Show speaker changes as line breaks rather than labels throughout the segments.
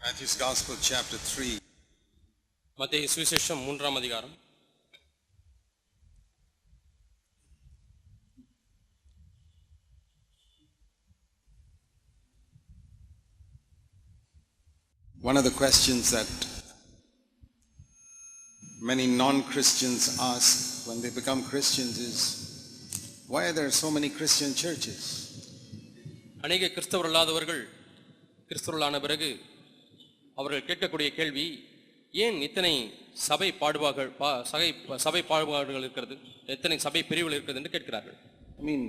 Matthew's Gospel, chapter 3.
மத்தேயு சுவிசேஷம் 3ஆம் அதிகாரம்.
One of the questions that many non-Christians ask when they become Christians is, why are there so many Christian churches?
அநேக கிறிஸ்தவர்களாதவர்கள் கிறிஸ்தவர்களான பிறகு அவர்கள் கேட்கக்கூடிய கேள்வி, ஏன் இத்தனை சபை பாடுபாடுகள் இருக்கிறது, எத்தனை சபை பிரிவுகள் இருக்கிறது என்று கேட்கிறார்கள்.
I mean,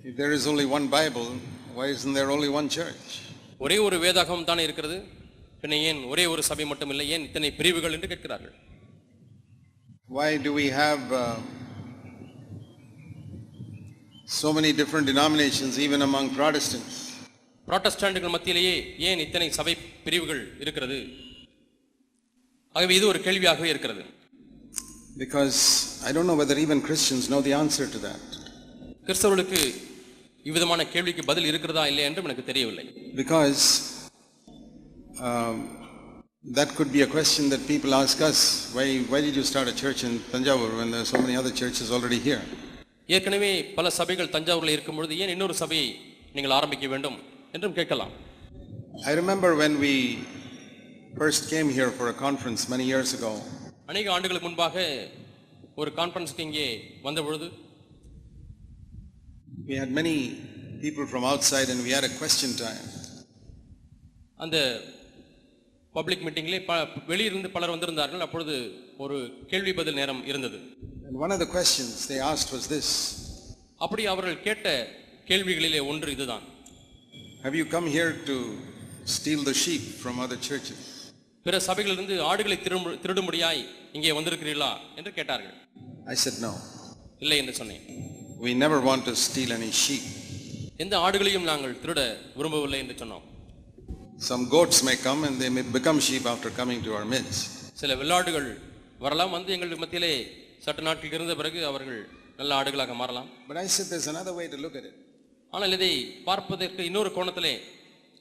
if there is only one Bible, why isn't there only one church?
ஒரே ஒரு வேதாகமம் தானே இருக்கிறது, பின்ன ஏன் ஒரே ஒரு சபை மட்டும் இல்லை, ஏன் இத்தனை பிரிவுகள் என்று கேட்கிறார்கள்.
Why do we have so many different denominations even among Protestants?
புராட்டஸ்டன்ட்கள் மத்தியிலேயே ஏன் இத்தனை சபை பிரிவுகள் இருக்கிறது? ஆகவே இது ஒரு கேள்வியாகவே இருக்கிறது.
Because I don't know whether even Christians know the answer to that.
கிறிஸ்தவர்களுக்கு இவ்விதமான கேள்விக்கு பதில் இருக்கிறதா இல்லையா என்று எனக்கு தெரியவில்லை.
Because that could be a question that people ask us. Why did you start a church in Tanjavur when there are so many other churches already here?
ஏற்கனவே பல சபைகள் தஞ்சாவூரில் இருக்கும் பொழுது ஏன் இன்னொரு சபையை நீங்கள் ஆரம்பிக்க வேண்டும் என்றும் கேட்கலாம்.
I remember when we first came here for a conference many years ago.
அநேக ஆண்டுகளுக்கு முன்பாக ஒரு கான்ஃபரன்ஸ்க்கு இங்கே வந்த பொழுது
we had many people from outside and we had a question time.
அந்த பப்ளிக் மீட்டிங்கிலே வெளியிலிருந்து பலர் வந்திருந்தார்கள். அப்பொழுது ஒரு கேள்வி பதில் நேரம் இருந்தது.
And one of the questions they asked was this.
அப்படி அவர்கள் கேட்ட கேள்விகளிலே ஒன்று இதுதான்.
Have you come here to steal the sheep from other churches?
பிற சபைகளிலிருந்து ஆடுகளை திருடும்படியாய் இங்கே வந்திருக்கிறீர்களா என்று கேட்டார்கள்.
I said no.
இல்லை என்று சொன்னேன்.
We never want to steal any sheep.
எந்த ஆடுகளையும் நாங்கள் திருட விரும்பவில்லை என்று சொன்னோம்.
Some goats may come and they may become sheep after coming to our midst.
சில வெள்ளாடுகள் வரலாம், வந்து எங்கள் மத்தியிலே சற்று நாட்கள் இருந்த பிறகு அவர்கள் நல்ல ஆடுகளாக மாறலாம்.
But I said there's another way to look at it.
ஆனால் இதை பார்ப்பதற்கு இன்னொரு கோணத்திலே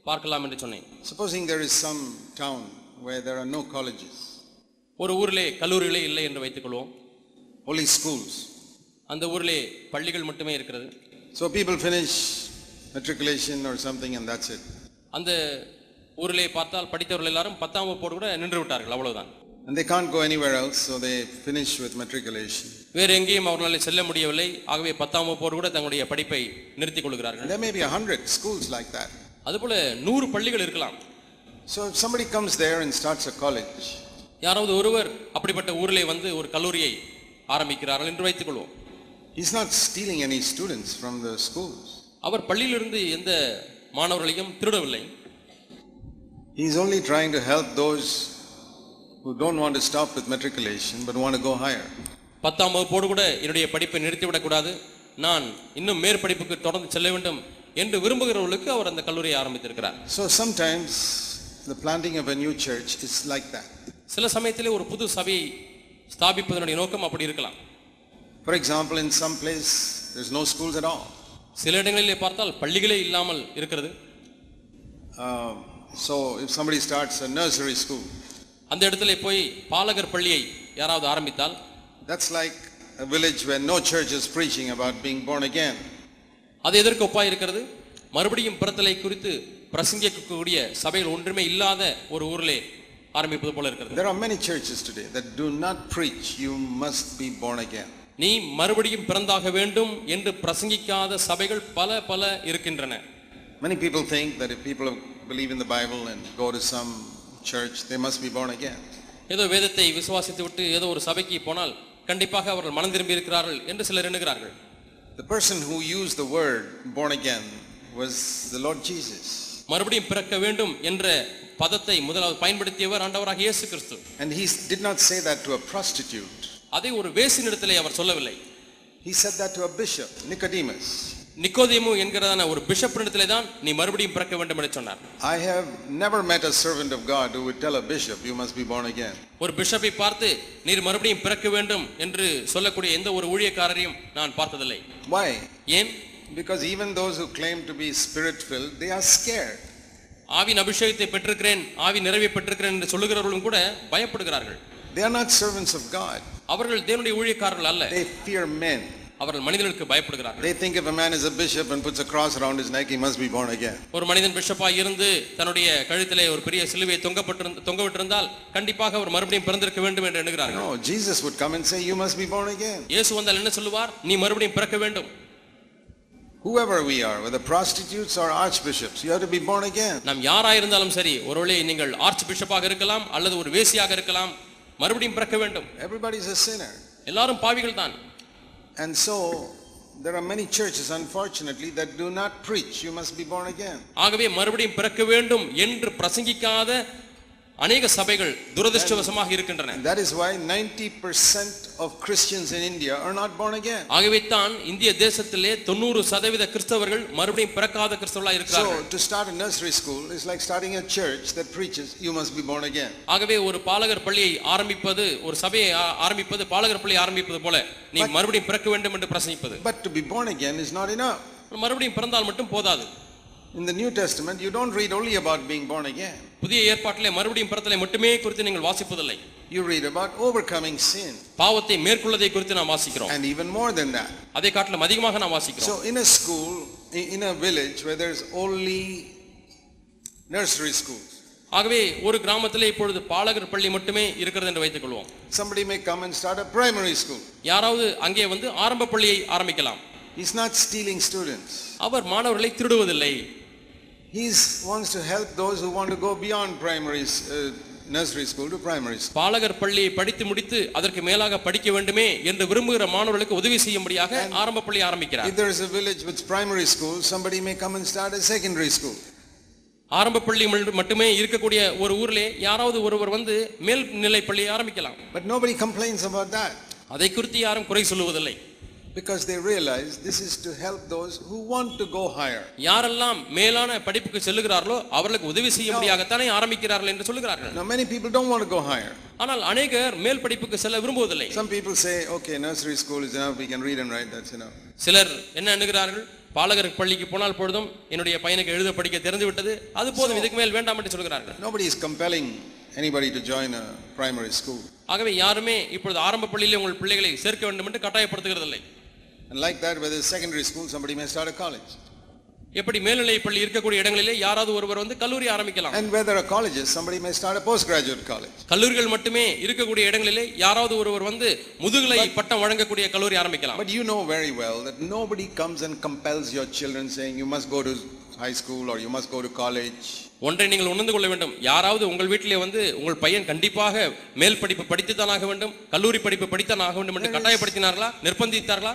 பார்க்கலாம் என்று சொன்னேன்.
Supposing there is some town where there are no colleges.
ஒரு ஊரிலே கல்லூரிகளே இல்லை என்று வைத்துக் கொள்வோம்.
Only schools.
அந்த ஊரிலே பள்ளிகள் மட்டுமே இருக்கிறது.
So people finish matriculation or something and that's it.
அந்த ஊரிலே பார்த்தால் படித்தவர்கள் எல்லாரும் 10ஆம் வகுப்போடு கூட நின்று விட்டார்கள், அவ்வளவுதான்.
And they can't go anywhere else, so they finish with matriculation.
வேறு எங்கேயும் அவர்களால் செல்ல முடியவில்லை, ஆகவே 10ஆம் வகுப்போடு கூட தங்களுடைய படிப்பை நிறுத்திக் கொள்கிறார்கள்.
There may be 100 schools like that.
அதுபோல 100 பள்ளிகள் இருக்கலாம்.
So if somebody comes there and starts a college,
யாராவது ஒருவர் அப்படிப்பட்ட ஊரிலே வந்து ஒரு கல்லூரியை ஆரம்பிக்கிறார்கள் என்று வைத்துக் கொள்வோம்.
he's not stealing any students from the schools.
அவர் பள்ளியிலிருந்து எந்த மாணவர்களையும் திருடவில்லை.
He's only trying to help those who don't want to stop with matriculation but want to go higher.
10ஆம் வகுப்போடு கூட என்னுடைய படிப்பை நிறுத்திவிடக் கூடாது, நான் இன்னும் மேற்படிப்புக்கு தொடர்ந்து செல்ல வேண்டும் என்று விரும்புகிறவர்களுக்கு அவர் அந்த கல்லூரியை ஆரம்பித்திருக்கிறார்.
So sometimes the planting of a new church is like that.
சில சமயத்திலே ஒரு புது சபையை ஸ்தாபிப்பதனுடைய நோக்கம் அப்படி இருக்கலாம்.
For example, in some place there's no schools at all.
சில இடங்களிலே பார்த்தால் பள்ளிகளே இல்லாமல் இருக்கிறது.
So if somebody starts a nursery school,
அந்த இடத்திலே போய் பாலகர் பள்ளியை யாராவது ஆரம்பித்தால்,
that's like a village where no church is preaching about being born again.
அது எதற்கு ஒப்பாய் இருக்கிறது? மறுபடியும் பிறத்தலை குறித்து பிரசங்கிக்கக்கூடிய சபைகள் ஒன்றுமே இல்லாத ஒரு ஊரிலே ஆரம்பிப்பது போல இருக்கிறது.
There are many churches today that do not preach you must be born again.
நீ மறுபடியும் பிறந்தாக வேண்டும் என்று பிரசங்கிக்காத சபைகள் பல இருக்கின்றன.
Many people think that if people believe in the Bible and go to some church they must be born again.
ஏதோ வேதத்தை விசுவாசித்து விட்டு ஏதோ ஒரு சபைக்கு போனால் கண்டிப்பாக அவர்கள் மனம் திரும்பி இருக்கிறார்கள் என்று சிலர் எண்ணுகிறார்கள்.
The person who used the word born again was the Lord Jesus.
மறுபடியும் பிறக்க வேண்டும் என்ற பதத்தை முதலாவது பயன்படுத்தியவர் ஆண்டவராகிய இயேசு கிறிஸ்து.
And he did not say that to a prostitute.
அதை ஒரு வேசினிடத்திலே அவர் சொல்லவில்லை.
He said that to a bishop, Nicodemus.
நிக்கோதேமு என்கிறதான ஒரு பிஷப்பினிடத்திலே தான் நீ மறுபடியும் பிறக்க வேண்டும் என்று சொன்னார்.
I have never met a servant of God who would tell a bishop you must be born again.
ஒரு பிஷப்பை பார்த்து நீர் மறுபடியும் பிறக்க வேண்டும் என்று சொல்லக்கூடிய எந்த ஒரு ஊழியக்காரரையும் நான் பார்த்ததில்லை.
Why?
ஏன்?
Because even those who claim to be spirit filled, they are scared.
ஆவியின் அபிஷேகத்தை பெற்றிருக்கிறேன், ஆவி நிறைவை பெற்றிருக்கிறேன் என்று சொல்லுகிறவர்களும் கூட பயப்படுகிறார்கள்.
They are not servants of God.
அவர்கள் தேவனுடைய ஊழியக்காரர்கள் அல்ல.
They fear men.
அவர்கள் மனிதர்களுக்கு பயப்படுகிறார்கள்.
They think if a man is a bishop and puts a cross around his neck, he must be born again.
ஒரு மனிதன் பிஷப்பாய் இருந்து தன்னுடைய கழுத்திலே ஒரு பெரிய சிலுவையை தொங்கவிட்டிருந்தால் கண்டிப்பாக அவர் மறுபடியும் பிறந்திருக்க வேண்டும் என்று எண்ணுகிறார்கள்.
No, Jesus would come and say, you must be born again.
இயேசு வந்தால் என்ன சொல்லுவார்? நீ மறுபடியும் பிறக்க வேண்டும்.
Whoever we are, whether prostitutes or archbishops, you have to be born again.
நாம் யாராக இருந்தாலும் சரி, ஒருவேளை நீங்கள் ஆர்ச் பிஷப்பாக இருக்கலாம் அல்லது ஒரு வேசியாக இருக்கலாம், மறுபடியும் பிறக்க வேண்டும்.
Everybody is a sinner.
எல்லாரும் பாவிகள் தான்.
And so there are many churches, unfortunately, that do not preach you must be born again.
ஆகவே மறுபடியும் பிறக்க வேண்டும் என்று பிரசங்கிக்காத அநேக சபைகள் துரதிர்ஷ்டவசமாக இருக்கின்றன.
That is why 90% of Christians in India are not born again.
ஆகவே தான் இந்திய தேசத்திலே 90% கிறிஸ்தவர்கள் மறுபடியும் பிறக்காத கிறிஸ்தவர்களாக இருக்கிறார்கள்.
So to start a nursery school is like starting a church that preaches you must be born again.
ஆகவே ஒரு பாலகர் பள்ளியை ஆரம்பிப்பது, ஒரு சபையை ஆரம்பிப்பது பாலகர் பள்ளியை ஆரம்பிப்பது போல நீ மறுபடியும் பிறக்க வேண்டும் என்று பிரசங்கிப்பது.
But to be born again is not enough.
மறுபடியும் பிறந்தால் மட்டும் போதாது.
In the New Testament you don't read only about being born again.
புதிய ஏற்பாட்டிலே மறுபடியும் பிறத்தலை மட்டுமே குறித்து நீங்கள் வாசிப்பதில்லை.
You read about overcoming sin.
பாவத்தை மேற்கொள்வதை குறித்து நாம் வாசிக்கிறோம்.
And even more than that.
அதை காட்டிலும் அதிகமாக நாம் வாசிக்கிறோம்.
So in a school, in a village where there's only nursery schools.
ஆகவே ஒரு கிராமத்திலே இப்பொழுது பாலகர் பள்ளி மட்டுமே இருக்கிறது என்று வைத்துக் கொள்வோம்.
Somebody may come and start a primary school.
யாராவது அங்கே வந்து ஆரம்ப பள்ளியை ஆரம்பிக்கலாம்.
He's not stealing students.
அவர் மாணவர்களை திருடுவதில்லை.
He wants to help those who want to go beyond primary nursery school to primary school.
பாலகர் பள்ளியை படித்து முடித்து அதற்கு மேலாக படிக்க வேண்டுமே என்று விரும்புகிற மாணவர்களுக்கு உதவி செய்யும்படியாக ஆரம்ப பள்ளி ஆரம்பிக்கிறார்.
If there is a village with primary school, somebody may come and start a secondary school.
ஆரம்ப பள்ளி மட்டுமே இருக்கக்கூடிய ஒரு ஊரிலே யாராவது ஒருவர் வந்து மேல்நிலை பள்ளியை ஆரம்பிக்கலாம்.
But nobody complains about that.
அதை குறித்து யாரும் குறை சொல்லுவதில்லை.
Because they realize this is to help those who want to go higher.
யாரெல்லாம் மேலான படிப்புக்கு செல்லுகிறார்களோ அவர்களுக்கு உதவி செய்யும்படியாகத்தானே ஆரம்பிக்கிறார்கள் என்று சொல்லுகிறார்கள்.
Now many people don't want to go higher.
ஆனால் அநேகர் மேல் படிப்புக்கு செல்ல விரும்புவதில்லை.
Some people say, okay, nursery school is enough, we can read and write, that's enough.
சிலர் என்ன எண்ணுகிறார்கள்? பாலகர் பள்ளிக்கு போனால் பொழுதும் என்னுடைய பையனுக்கு எழுத படிக்க தெரிந்து விட்டது, அது போதும், இதுக்கு மேல் வேண்டாம் என்று சொல்கிறார்கள்.
Nobody is compelling anybody to join a primary school.
ஆகவே யாருமே இப்பொழுது ஆரம்ப பள்ளியிலே உங்கள் பிள்ளைகளை சேர்க்க வேண்டும் என்று கட்டாயப்படுத்துகிறதில்லை.
And like that, whether it's secondary school, somebody may start a college.
எப்படி மேல்நிலை பள்ளி இருக்கக்கூடிய இடங்களிலே யாராவது ஒருவர் வந்து கல்லூரி ஆரம்பிக்கலாம்.
And where there are colleges, somebody may start a postgraduate college.
கல்லூரிகள் மட்டுமே இருக்கக்கூடிய இடங்களிலே யாராவது ஒருவர் வந்து முதுகலை பட்டம் வழங்கக்கூடிய கல்லூரி ஆரம்பிக்கலாம்.
But you know very well that nobody comes and compels your children saying you must go to high school or you must go to college.
ஒன்றை நீங்கள் உணர்ந்து கொள்ள வேண்டும். யாராவது உங்கள் வீட்டிலே வந்து உங்கள் பையன் கண்டிப்பாக மேல் படிப்பு படித்துத்தான் ஆக வேண்டும், கல்லூரி படிப்பு படித்தான் ஆக வேண்டும் என்று கட்டாயப்படுத்தினார்களா, நிர்பந்தித்தார்களா?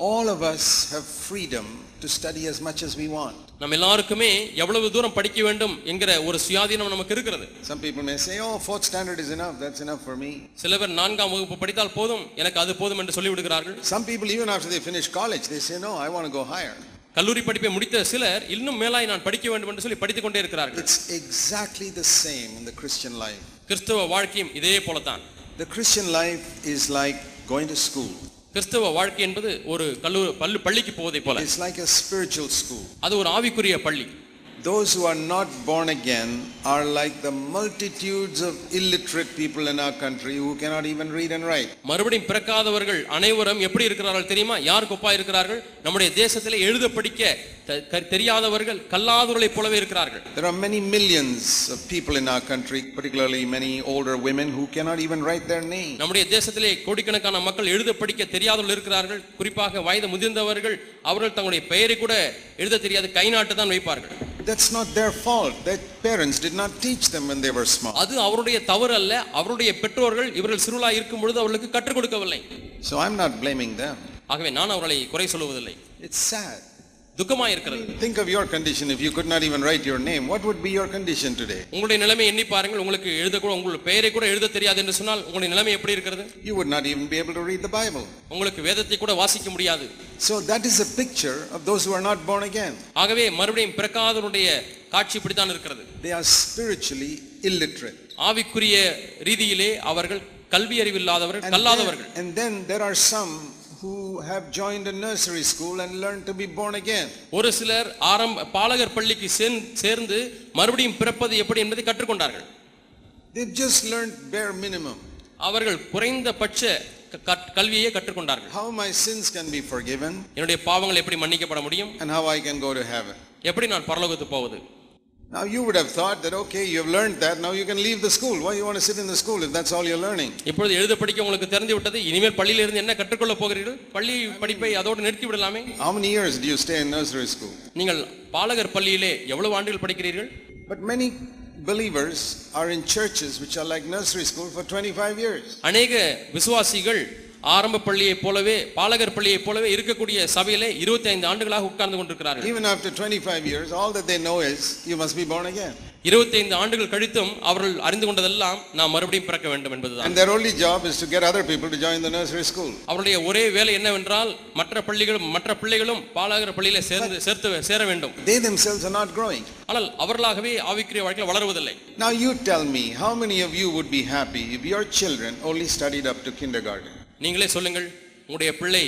All of us have freedom to study as much as we want.
நம்ம எல்லாருக்குமே எவ்வளவு தூரம் படிக்க வேண்டும் என்கிற ஒரு சுயாதீனம் நமக்கு இருக்கிறது.
Some people may say, oh, 4th standard is enough, that's enough for me.
சிலர் 4ஆம் வகுப்பு படித்தால் போதும், எனக்கு அது போதும் என்று சொல்லி விடுகிறார்கள்.
Some people even after they finish college they say, no, I want to go higher.
கல்லூரி படிப்பை முடித்த சிலர் இன்னும் மேலாய் நான் படிக்க வேண்டும் என்று சொல்லி படித்துக் கொண்டே இருக்கிறார்கள்.
It's exactly the same in the Christian life.
கிறிஸ்தவ வாழ்க்கையும் இதே போலதான்.
The Christian life is like going to school.
கிறிஸ்தவ வாழ்க்கை என்பது ஒரு பள்ளிக்கு போவதை போல.
It's like a spiritual school.
அது ஒரு ஆவிக்குரிய பள்ளி.
Those who are not born again are like the multitudes of illiterate people in our country who cannot even read and write.
மறுபடியும் பிறக்காதவர்கள் அனைவரும் எப்படி இருக்கிறார்கள் தெரியுமா? யாருக்கு ஒப்பா இருக்கிறார்கள்? நம்முடைய தேசத்திலே எழுத படிக்க தெரியாதவர்கள் கல்லாதவர்களைப் போலவே இருக்கிறார்கள்.
There are many millions of people in our country, particularly many older women who cannot even write their name.
நம்முடைய தேசத்திலே கோடிக்கணக்கான மக்கள் எழுத படிக்க தெரியாதவர்கள் இருக்கிறார்கள். குறிப்பாக வயது முதிர்ந்தவர்கள், அவர்கள் தங்களுடைய பெயரை கூட எழுத தெரியாது, கை நாட்டு தான் வைப்பார்கள்.
That's not their fault. Their parents did not teach them when they were small.
அது அவருடைய தவறு அல்ல. அவருடைய பெற்றோர்கள் இவர்கள் சிறுவர்களாக இருக்கும் பொழுது அவர்களுக்கு கற்றுக் கொடுக்கவில்லை.
So I'm not blaming them.
ஆகவே நான் அவர்களை குறை சொல்லுவதில்லை.
It's sad.
துக்கமாக இருக்கிறது.
Think of your condition. If you could not even write your name, what would be your condition today?
உங்களுடைய நிலைமை எண்ணி பாருங்கள். உங்களுக்கு எழுத கூட உங்களுடைய பெயரை கூட எழுத தெரியாது என்று சொன்னால் உங்களுடைய நிலைமை எப்படி இருக்கிறது?
You would not even be able to read the Bible.
உங்களுக்கு வேதத்தை கூட வாசிக்க முடியாது.
So that is a picture of those who are not born again.
ஆகவே மறுபடியும் பிறக்காதவருடைய காட்சி இப்படித்தான் இருக்கிறது.
They are spiritually illiterate.
ஆவிக்குரிய ரீதியிலே அவர்கள் கல்வி அறிவு இல்லாதவர்கள், கல்லாதவர்கள்.
And then there are some who have joined a nursery school and learned to be born again.
ஒரு சிலர் பாலகர் பள்ளிக்கு சேர்ந்து மறுபடியும் பிறப்பது எப்படி என்பதை கற்றுக்கொண்டார்கள்.
They've just learned bare minimum.
அவர்கள் குறைந்தபட்ச கல்வியை கற்றுக்கொண்டார்கள்.
How my sins can be forgiven,
என்னுடைய பாவங்கள் எப்படி மன்னிக்கப்பட முடியும்,
and how I can go to heaven.
எப்படி நான் பரலோகத்துக்கு போவது.
Now you would have thought that okay, you have learned that, now you can leave the school. Why you want to sit in the school if that's all you're learning?
இப்பொழுது எழுத படிக்க உங்களுக்கு தெரிந்து விட்டது, இனிமேல் பள்ளியில இருந்து என்ன கற்றுக்கொள்ள போகிறீர்கள், பள்ளி படிப்பை அதோடு நிறுத்தி விடலாமே.
How many years do you stay in nursery school?
நீங்கள் பாலகர் பள்ளியிலே எவ்வளவு ஆண்டுகள் படிக்கிறீர்கள்?
But many believers are in churches which are like nursery school for 25 years.
அநேக விசுவாசிகள் ஆரம்ப பள்ளியை போலவே பாலகர் பள்ளியை போலவே இருக்கக்கூடிய சபையிலே 25 ஆண்டுகளாக உட்கார்ந்து கொண்டிருக்கிறார்கள்.
Even after 25 years, all that they know is you must be born again.
25 ஆண்டுகள் கழித்தும் அவர்கள் அறிந்து கொண்டதெல்லாம் நாம் மறுபடியும் பிறக்க வேண்டும் என்பதுதான்.
And their only job is to get other people to join the nursery school.
அவருடைய ஒரே வேலை என்னவென்றால் மற்ற பிள்ளைகளும் பாலகர் பள்ளியிலே சேர வேண்டும்.
They themselves are not growing.
ஆனால் அவர்களாகவே ஆவிக்குரிய வாழ்க்கையில் வளருவதில்லை.
Now you tell me, how many of you would be happy if your children only studied up to kindergarten?
நீங்களே சொல்லுங்கள், உங்களுடைய பிள்ளை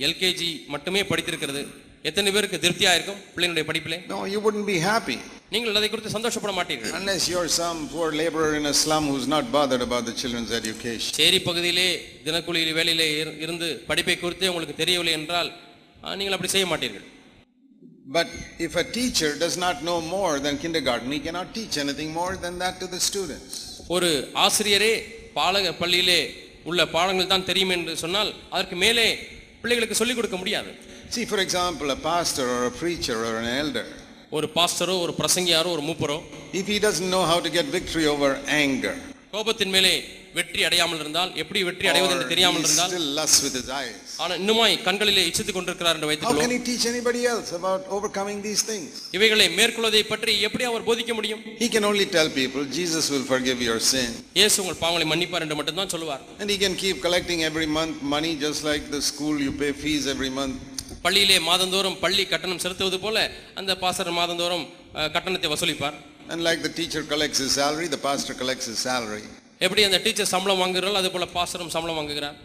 LKG மட்டுமே படித்திருக்கிறது, எத்தனை பேருக்கு திருப்தியா இருக்கும் பிள்ளைகளுடைய படிப்பிலே?
No, you wouldn't be happy.
நீங்கள் அதை குறித்து சந்தோஷப்பட மாட்டீர்கள்.
Unless you're some poor laborer in a slum who's not bothered about the children's education.
சேரி பகுதியிலே தினக்கூலி வேலையிலே இருந்து படிப்பை குறித்து உங்களுக்கு தெரியவில்லை என்றால் நீங்கள் அப்படி செய்ய மாட்டீர்கள்.
But if a teacher does not know more than kindergarten, he cannot teach anything more than that to the students.
ஒரு ஆசிரியரே பாலகர் பள்ளியிலே உள்ள பாடங்கள் தான் தெரியும் என்று சொன்னால் அதற்கு மேலே பிள்ளைகளுக்கு சொல்லிக் கொடுக்க முடியாது.
See, for example, a pastor or a preacher or an elder,
ஒரு பாஸ்டரோ ஒரு பிரசங்கியாரோ ஒரு மூப்பரோ,
if he doesn't know how to get victory over anger,
கோபத்தின் மேலே வெற்றி அடையாமல் இருந்தால், எப்படி வெற்றி அடைவது என்று தெரியாமல் இருந்தால்,
still lusts with his eyes,
ஆனால் இன்னுமாய் கண்களிலே இச்சித்துக் கொண்டிருக்கிறார் என்று
how
வைத்துக்கொள்வோம்.
can he teach anybody else about overcoming these things?
இவைகளை மேற்கொள்வதை பற்றி எப்படி அவர் போதிக்க முடியும்?
He can only tell people Jesus will forgive your sin,
இயேசு உங்கள் பாவங்களை மன்னிப்பார் என்று மட்டும் தான் சொல்லுவார்.
and he can keep collecting every month money just like the school you pay fees every month.
பள்ளியிலே மாதந்தோறும் பள்ளி கட்டணம் செலுத்துவது போல அந்த பாஸ்டர் மாதந்தோறும் கட்டணத்தை வசூலிப்பார்.
And like the teacher collects his salary, the pastor collects his salary.
எப்படி அந்த டீச்சர் சம்பளம் வாங்குகிறார்கள் அதே போல பாஸ்டரும் சம்பளம் வாங்குகிறார்.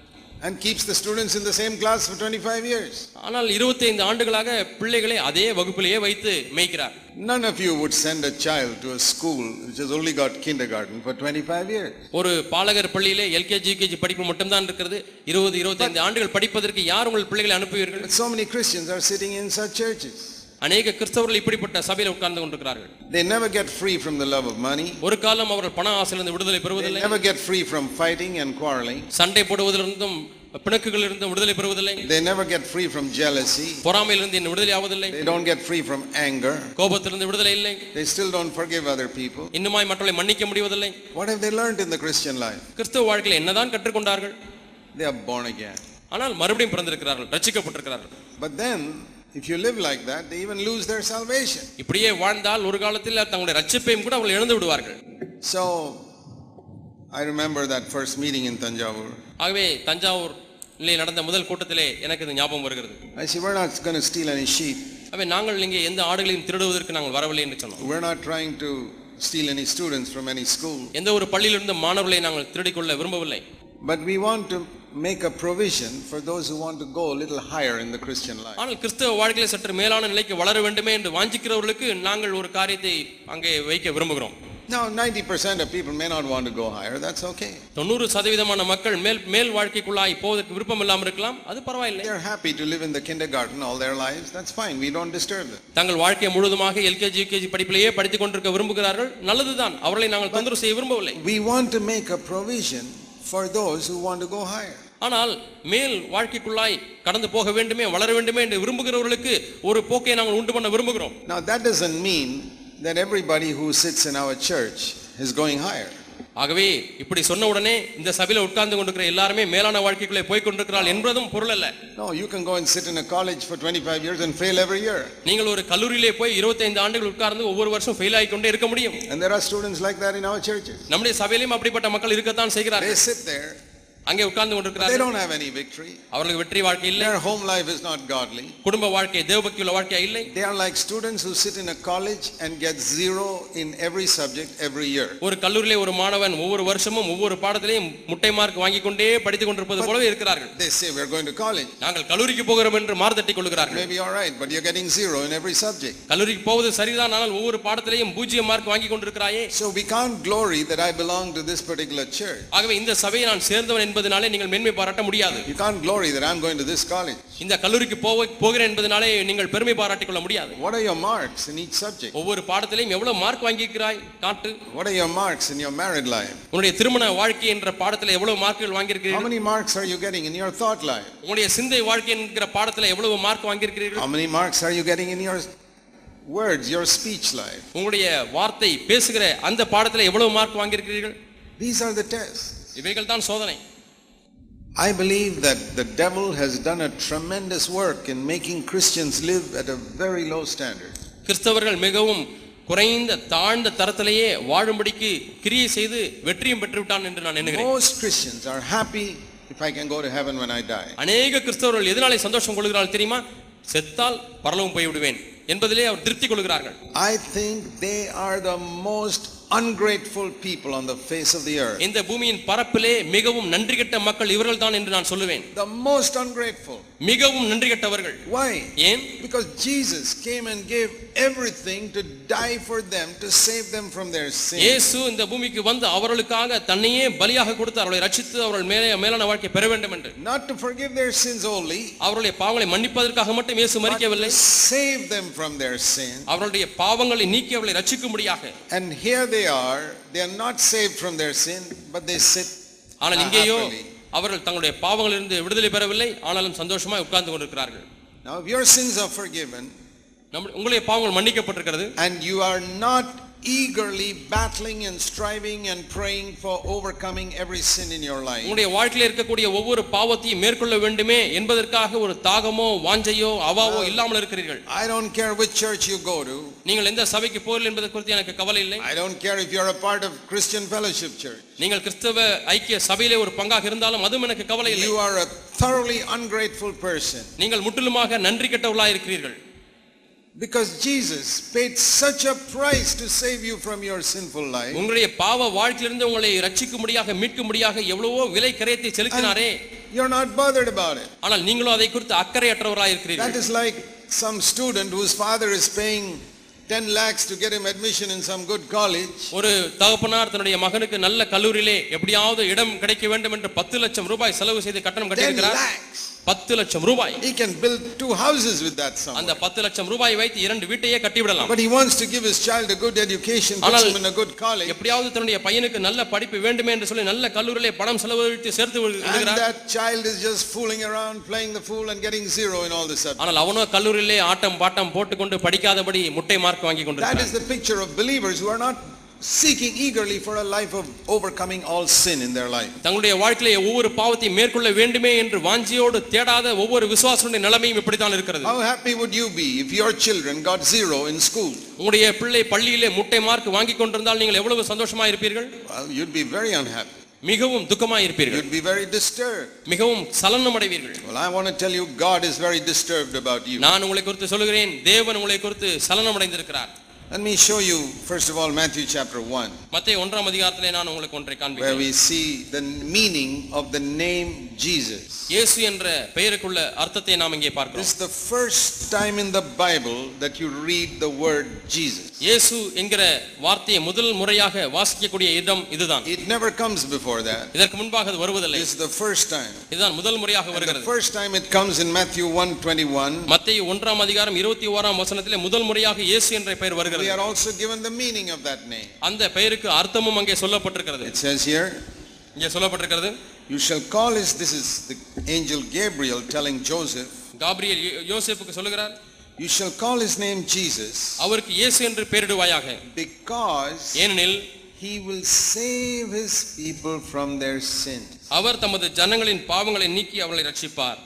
And keeps the students in the same class for 25 years.
ஆனால் 25 ஆண்டுகளாக பிள்ளைகளை அதே வகுப்பிலேயே வைத்து மேய்க்கிறார்.
None of you would send a child to a school which has only got kindergarten for 25 years.
ஒரு பாலகர் பள்ளியிலே LKG UKG படிப்பு மட்டும் தான் இருக்கிறது. 20-25 ஆண்டுகள் படிப்பதற்கு யார் உங்கள் பிள்ளைகளை அனுப்புவீர்கள்?
So many Christians are sitting in such churches.
அநேக கிறிஸ்தவர்கள் இப்படிப்பட்ட சபையில் உட்கார்ந்து கொண்டிருக்கிறார்கள்.
They never get free from the love of money.
ஒரு காலம் அவர்கள் பண ஆசையிலிருந்து விடுதலை பெறுவதில்லை.
They never get free from fighting and quarreling.
சண்டை போடுவதிலிருந்தும் பிணக்குகளிலிருந்தும் விடுதலை பெறுவதில்லை.
They never get free from jealousy.
பொறாமையிலிருந்து விடுதலை ஆவதில்லை.
They don't get free from anger.
கோபத்திலிருந்து விடுதலை இல்லை.
They still don't forgive other people.
இன்னுமாய் மற்றவர்களை மன்னிக்க முடிவதில்லை.
What have they learned in the Christian life?
கிறிஸ்தவ வாழ்க்கையில் என்னதான் கற்றுக்கொண்டார்கள்?
They are born again.
ஆனால் மறுபடியும் பிறந்திருக்கிறார்கள், ரட்சிக்கப்பட்டிருக்கிறார்கள்.
But then if you live like that, they even lose their salvation.
இப்படியே வாழ்ந்தால் ஒரு காலத்தில் தங்களுடைய ரட்சிப்பையும் கூட அவர்கள் இழந்து விடுவார்கள்.
So I remember that first meeting in Tanjavur.
ஆகவே தஞ்சாவூரிலே நடந்த முதல் கூட்டத்திலே எனக்கு இது ஞாபகம் வருகிறது.
I said, we're not going to steal any sheep.
ஆகவே நாங்கள் இங்கே எந்த ஆடுகளையும் திருடுவதற்கு நாங்கள் வரவில்லை என்று சொன்னோம்.
We're not trying to steal any students from any school.
எந்த ஒரு பள்ளியிலிருந்து மாணவர்களை நாங்கள் திருடிக்கொள்ள விரும்பவில்லை.
But we want to make a provision for those who want to go a little higher in the Christian life.
ஆனால் கிறிஸ்தவ வாழ்க்கையில சற்று மேலான நிலைக்கு வளர வேண்டுமே என்று வாஞ்சிக்கிறவர்களுக்கு நாங்கள் ஒரு காரியத்தை அங்கே வைக்க விரும்புகிறோம்.
Now 90% of people may not want to go higher. That's okay.
90% மக்கள் மேல் வாழ்க்கைக்குள்ளாய் போவதற்கு விருப்பம் இல்லாமல் இருக்கலாம், அது பரவாயில்லை.
They are happy to live in the kindergarten all their lives. That's fine. We don't disturb them.
தங்கள் வாழ்க்கை முழுவதுமாக LKG UKG படிப்பிலேயே படித்துக் கொண்டிருக்க விரும்புகிறார்கள், நல்லதுதான். அவர்களை நாங்கள் தொந்தரவு செய்ய விரும்பவில்லை.
We want to make a provision for those who want to go higher.
ஆனால் மேல் வாழ்க்கைக்குள்ளாய் கடந்து போக வேண்டுமே, வளர வேண்டுமே என்று விரும்புகிறவர்களுக்கு ஒரு போக்கை நாங்கள் உண்டு பண்ண விரும்புகிறோம்.
Now that doesn't mean that everybody who sits in our church is going higher.
ஆகவே இப்படி சொன்ன உடனே இந்த சபையில உட்கார்ந்து கொண்டிருக்கிற எல்லாருமே மேலான வாழ்க்கைக்குள்ளே போய் கொண்டிருக்கிறார்கள் என்பதும் பொருள் அல்ல.
No, you can go and sit in a college for 25 years and fail every year.
நீங்கள் ஒரு கல்லூரியிலே போய் 25 ஆண்டுகள் உட்கார்ந்து ஒவ்வொரு வருஷம் ஃபெயில் ஆகி கொண்டே இருக்க முடியும்.
And there are students like that in our churches.
நம்முடைய சபையிலும் அப்படிப்பட்ட மக்கள் இருக்கத்தான் செய்கிறார்கள்.
They sit there
அங்கே உட்கார்ந்து
They
கொண்டிருக்கிறார்கள்.
don't have any victory.
அவர்களுக்கு வெற்றி வாழ்க்கை இல்லை.
Their home life is not godly.
குடும்ப வாழ்க்கை தேவபக்தியுள்ள வாழ்க்கையா இல்லை.
They are like students who sit in a college and get 0 in every subject every year.
ஒரு கல்லூரியிலே ஒரு மாணவன் ஒவ்வொரு வருஷமும் ஒவ்வொரு பாடத்திலேயும் முட்டை மார்க் வாங்கிக் கொண்டே படித்துக் கொண்டிருப்பது போலவே இருக்கிறார்கள்.
They say we are going to college.
நாங்கள் கல்லூரிக்கு போகிறோம் என்று மார்த்தட்டிக் கொள்கிறார்கள்.
Maybe all right, but you're getting 0 in every subject.
கல்லூரிக்கு போவது சரிதான், ஆனால் ஒவ்வொரு பாடத்திலேயும் 0 மார்க் வாங்கிக் கொண்டிருக்கிறாயே.
So we can't glory that I belong to this particular church.
ஆகவே இந்த சபையை நான் சேர்ந்தவன் என்பதனாலே நீங்கள் மேன்மை பாராட்ட முடியாது.
You can't glory that I'm going to this college.
இந்த கல்லூரிக்கு போகிறேன் என்பதனாலே நீங்கள் பெருமை பாராட்டிக் கொள்ள முடியாது.
What are your marks in each subject?
ஒவ்வொரு பாடத்திலேயும் எவ்வளவு மார்க் வாங்கியிருக்கிறாய் காட்டு.
What are your marks in your married life?
உங்களுடைய திருமண வாழ்க்கை என்ற பாடத்தில் எவ்வளவு மார்க்குகள்
How
வாங்கியிருக்கிறீர்கள்?
many marks are you getting in your thought life?
உங்களுடைய சிந்தை வாழ்க்கை என்கிற பாடத்தில் எவ்வளவு mark வாங்கியிருக்கிறீர்கள்?
How many marks are you getting in your words, your speech life?
உங்களுடைய வார்த்தை பேசுகிற அந்த பாடத்தில் எவ்வளவு mark வாங்கியிருக்கிறீர்கள்?
These are the tests.
இவைகள் தான் சோதனை.
I believe that the devil has done a tremendous work in making Christians live at a very low standard.
கிறிஸ்தவர்கள் மிகவும் குறைந்த தாழ்ந்த தரத்திலேயே வாழும்படிக்கு கிரியை செய்து வெற்றியும் பெற்று விட்டான் என்று நான் எண்ணுகிறேன்.
Most Christians are happy if I can go to heaven when I die.
அநேக கிறிஸ்தவர்கள் எதனாலே சந்தோஷம் கொள்கிறார்கள் தெரியுமா? செத்தால் பரலோகம் போய் விடுவேன் என்பதிலே அவர் திருப்தி கொள்கிறார்கள்.
I think they are the most ungrateful people on the face of the earth.
இந்த பூமியின் பரப்பிலே மிகவும் நன்றி கெட்ட மக்கள் இவர்கள் தான் என்று நான் சொல்லுவேன்.
The most ungrateful.
மிகவும் நன்றி கெட்டவர்கள்.
Why?
ஏன்?
Because Jesus came and gave everything to die for them, to save them from their sin.
இயேசு இந்த பூமிக்கு வந்து அவர்களுக்காக தன்னையே பலியாக கொடுத்து அவர்களை ரட்சித்து அவர்கள் மேலான வாழ்க்கை பெற வேண்டும் என்று.
Not to forgive their sins only.
அவர்களுடைய பாவங்களை மன்னிப்பதற்காக மட்டும் இயேசு மரிக்கவில்லை.
Save them from their sin.
அவர்களுடைய பாவங்களை நீக்கி அவர்களை ரட்சிக்கும்படியாக.
And here they are not saved from their sin, but they sit
ஆனால் இங்கேயோ
happily.
அவர்கள் தங்களுடைய பாவங்களிலிருந்து விடுதலை பெறவில்லை, ஆனாலும் சந்தோஷமாய் உட்கார்ந்து கொண்டிருக்கிறார்கள்.
Now if your sins are forgiven
உங்களுடைய பாவங்கள் மன்னிக்கப்பட்டிருக்கிறது,
and you are not eagerly battling and striving and praying for overcoming every sin in your life,
உங்களுடைய வாழ்க்கையில் இருக்கக்கூடிய ஒவ்வொரு பாவத்தையும் மேற்கொள்ள வேண்டுமே என்பதற்காக ஒரு தாகமோ வாஞ்சையோ அவாவோ இல்லாமல் இருக்கிறீர்கள்.
I don't care which church you go to.
நீங்கள் எந்த சபைக்கு போறீர்கள் என்பது குறித்து எனக்கு கவலை இல்லை.
I don't care if you are a part of Christian Fellowship Church.
நீங்கள் கிறிஸ்தவ ஐக்கிய சபையிலே ஒரு பங்காக இருந்தாலும் அதுவும் எனக்கு கவலை இல்லை.
You are a thoroughly ungrateful person.
நீங்கள் முற்றிலுமாக நன்றி கெட்டவர்களாக இருக்கிறீர்கள்.
Because Jesus paid such a price to save you from your sinful life.
உங்களுடைய பாவ வாழ்க்கையிலிருந்து உங்களை ரட்சிக்கும்படியாக மீட்கும்படியாக எவ்வளவோ விலை கிரயத்தை செலுத்தினாரே.
You're not bothered about it.
ஆனால் நீங்களும் அதை குறித்து அக்கறையற்றவர்களாக இருக்கிறீர்கள்.
That is like some student whose father is paying 10 lakhs to get him admission in some good college.
ஒரு தகப்பனார் தன்னுடைய மகனுக்கு நல்ல கல்லூரியிலே எப்படியாவது இடம் கிடைக்க வேண்டும் என்று 10 லட்சம் ரூபாய் செலவு செய்து கட்டணம் கட்டியிருக்கிறார். 10 லட்சம் ரூபாய்.
He can build 2 houses with that sum.
அந்த 10 லட்சம் ரூபாய் வைத்து 2 வீட்டையே கட்டி விடலாம்.
But he wants to give his child a good education, put him in a good college.
எப்படியாவது தன்னுடைய பையனுக்கு நல்ல படிப்பு வேண்டுமே என்று சொல்லி நல்ல கல்லூரியிலே பணம் செலவழித்து சேர்த்து விடுகிறார்.
And that child is just fooling around, playing the fool and getting 0 in all the subjects.
ஆனால் அவனோ கல்லூரியிலே ஆட்டம் பாட்டம் போட்டுக்கொண்டு படிக்காதபடி முட்டை மார்க் வாங்கி கொண்டிருக்கிறார்.
That is the picture of believers who are not seeking eagerly for a life of overcoming all sin in their life.
தங்களுடைய வாழ்க்கையிலே ஒவ்வொரு பாவத்தையும் மேற்கொள்ள வேண்டுமே என்று வாஞ்சியோடு தேடாத ஒவ்வொரு விசுவாசனுடைய நிலைமையும் இப்படி தான் இருக்கிறது.
How happy would you be if your children got 0 in school?
உங்களுடைய பிள்ளை பள்ளியிலே முட்டை மார்க் வாங்கி கொண்டிருந்தால் நீங்கள் எவ்வளவு சந்தோஷமா இருப்பீர்கள்?
Well, you'd be very unhappy.
மிகவும் துக்கமாய் இருப்பீர்கள்.
You'd be very disturbed.
மிகவும் சலனம் அடைவீர்கள்.
Well, I want to tell you, God is very disturbed about you.
நான் உங்களை குறித்து சொல்கிறேன், தேவன் உங்களை குறித்து சலனம் அடைந்திருக்கிறார்.
Let me show you first of all Matthew chapter 1,
மத்தேயு 1ஆம் அதிகாரத்திலே நான் உங்களுக்கு ஒன்றை
where
காண்பிக்கிறேன்.
we see the meaning of the name Jesus.
இயேசு என்ற பெயருக்குள்ள அர்த்தத்தை நாம் இங்கே
This
பார்க்கிறோம்.
is the first time in the Bible that you read the word Jesus.
இயேசு என்கிற வார்த்தையை முதல் முறையாக வாசிக்கக்கூடிய இடம் இதுதான்.
It never comes before that.
இதற்கு முன்பாக அது வருவதில்லை.
This is the first time.
இதுதான் முதல் முறையாக
And the
வருகிறது.
first time it comes in Matthew 1:21.
மத்தேயு 1ஆம் அதிகாரம் 21ஆம் வசனத்திலே முதல் முறையாக இயேசு என்ற பெயர்
We
வருகிறது.
are also given the meaning of that name.
அந்த பெயருக்கு அர்த்தமும் அங்கே சொல்லப்பட்டிருக்கிறது.
It says here,
இங்கே சொல்லப்பட்டிருக்கிறது,
you shall call his, this is the angel Gabriel telling Joseph,
Gabriel யோசேப்புக்கு சொல்லுகிறார்,
you shall call his name Jesus,
அவருக்கு இயேசு என்று பெயரிடுவாயாக,
because
ஏனெனில்
he will save his people from their sins.
அவர் தமது ஜனங்களின் பாவங்களை நீக்கி அவர்களை ரட்சிப்பார்.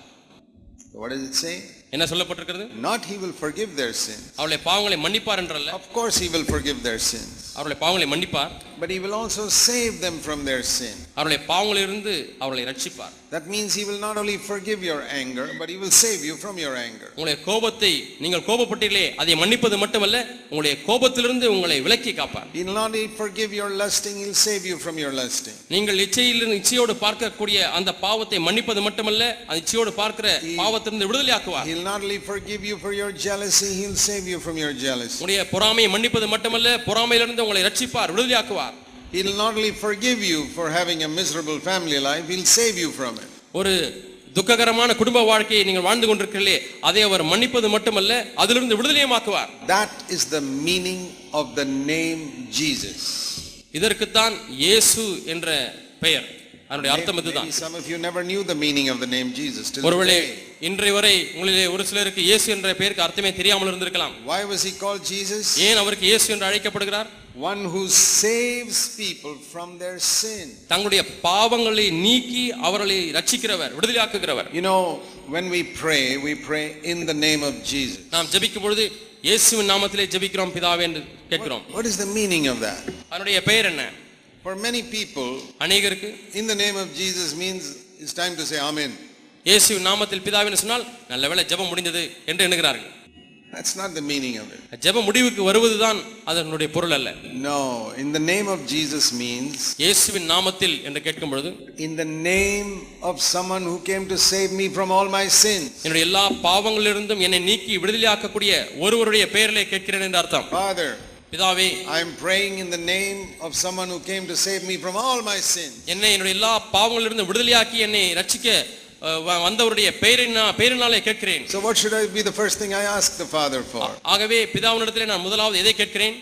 What does it say?
என்ன சொல்லப்பட்டிருக்கிறது?
Not he will forgive their sins.
அவருடைய பாவங்களை மன்னிப்பார் என்றல்ல,
Of course he will forgive their sins.
அவருடைய பாவங்களை மன்னிப்பார்.
but he will also save them from their sin.
அவருடைய பாவங்களிலிருந்து அவர்களை ரட்சிப்பார்.
That means he will not only forgive your anger, but he will save you from your anger.
உங்களுடைய கோபத்தை நீங்கள் கோபப்பட்டீர்களே அதை மன்னிப்பது மட்டுமல்ல, உங்களுடைய கோபத்திலிருந்து உங்களை விலக்கி காப்பார்.
He will not only forgive your lusting, he will save you from your lusting.
நீங்கள் இச்சையோடு பார்க்கக்கூடிய அந்த பாவத்தை மன்னிப்பது மட்டுமல்ல, அந்த இச்சையோடு பார்க்கிற பாவத்திலிருந்து விடுதலையாக்குவார்.
He will not only forgive you for your jealousy, he will save you from your jealousy.
உங்களுடைய பொறாமையை மன்னிப்பது மட்டுமல்ல, பொறாமையிலிருந்து உங்களை ரட்சிப்பார், விடுதலையாக்குவார்.
He will not only forgive you for having a miserable family life, he will save you from it.
ஒரு துக்ககரமான குடும்ப வாழ்க்கையை நீங்கள் வாழ்ந்து கொண்டிருக்கிறீர்களே, அதை அவர் மன்னிப்பது மட்டுமல்ல, அதிலிருந்து விடுதலையாக்குவார்.
That is the meaning of the name Jesus.
இதற்குத்தான் இயேசு என்ற பெயர். அதனுடைய அர்த்தம் இதுதான்.
Some of you never knew the meaning of the name Jesus till
ஒருவேளை
today.
இன்றைய வரை உங்களிலே ஒரு சிலருக்கு இயேசு என்ற பெயருக்கு அர்த்தமே தெரியாமல் இருந்திருக்கலாம்.
Why was he called Jesus?
ஏன் அவருக்கு இயேசு என்று அழைக்கப்படுகிறார்?
One who saves people from their sin.
தங்களுடைய பாவங்களை நீக்கி அவர்களை ரட்சிக்கிறவர், விடுதலையாக்குகிறவர்.
You know, when we pray in the name of Jesus.
நாம் ஜெபிக்கும் பொழுது இயேசுவின் நாமத்திலே ஜெபிக்கிறோம் பிதாவே என்று கேட்கிறோம்.
What is the meaning of that?
அதனுடைய பெயர் என்ன?
For many people,
அநேகருக்கு
in the name of Jesus means it's time to say amen.
இயேசுவின் நாமத்தில் பிதாவே என்று சொன்னால் நல்லவேளை ஜெபம் முடிந்தது என்று எண்ணுகிறார்கள்.
That's not the meaning of it.
ஜெபம் முடிவுக்கு வருவதுதான் அதனுடைய பொருள் அல்ல.
No, in the name of Jesus means
இயேசுவின் நாமத்தில் என்று கேட்கும் பொழுது
in the name of someone who came to save me from all my sins.
என்னுடைய எல்லா பாவங்களிலிருந்தும் என்னை நீக்கி விடுதலையாக்கக்கூடிய ஒருவருடைய பெயரிலே கேட்கிறேன் என்று அர்த்தம்.
Father,
பிதாவே,
I am praying in the name of someone who came to save me from all my sins.
என்னுடைய எல்லா பாவங்களிலிருந்து விடுதலையாக்கி என்னை ரட்சிக்க வந்தவருடைய பெயரினாலே கேட்கிறேன்.
So what should I be the first thing I ask the Father for?
ஆகவே பிதாவினிடத்திலே நான் முதலாவது எதை கேட்கிறேன்?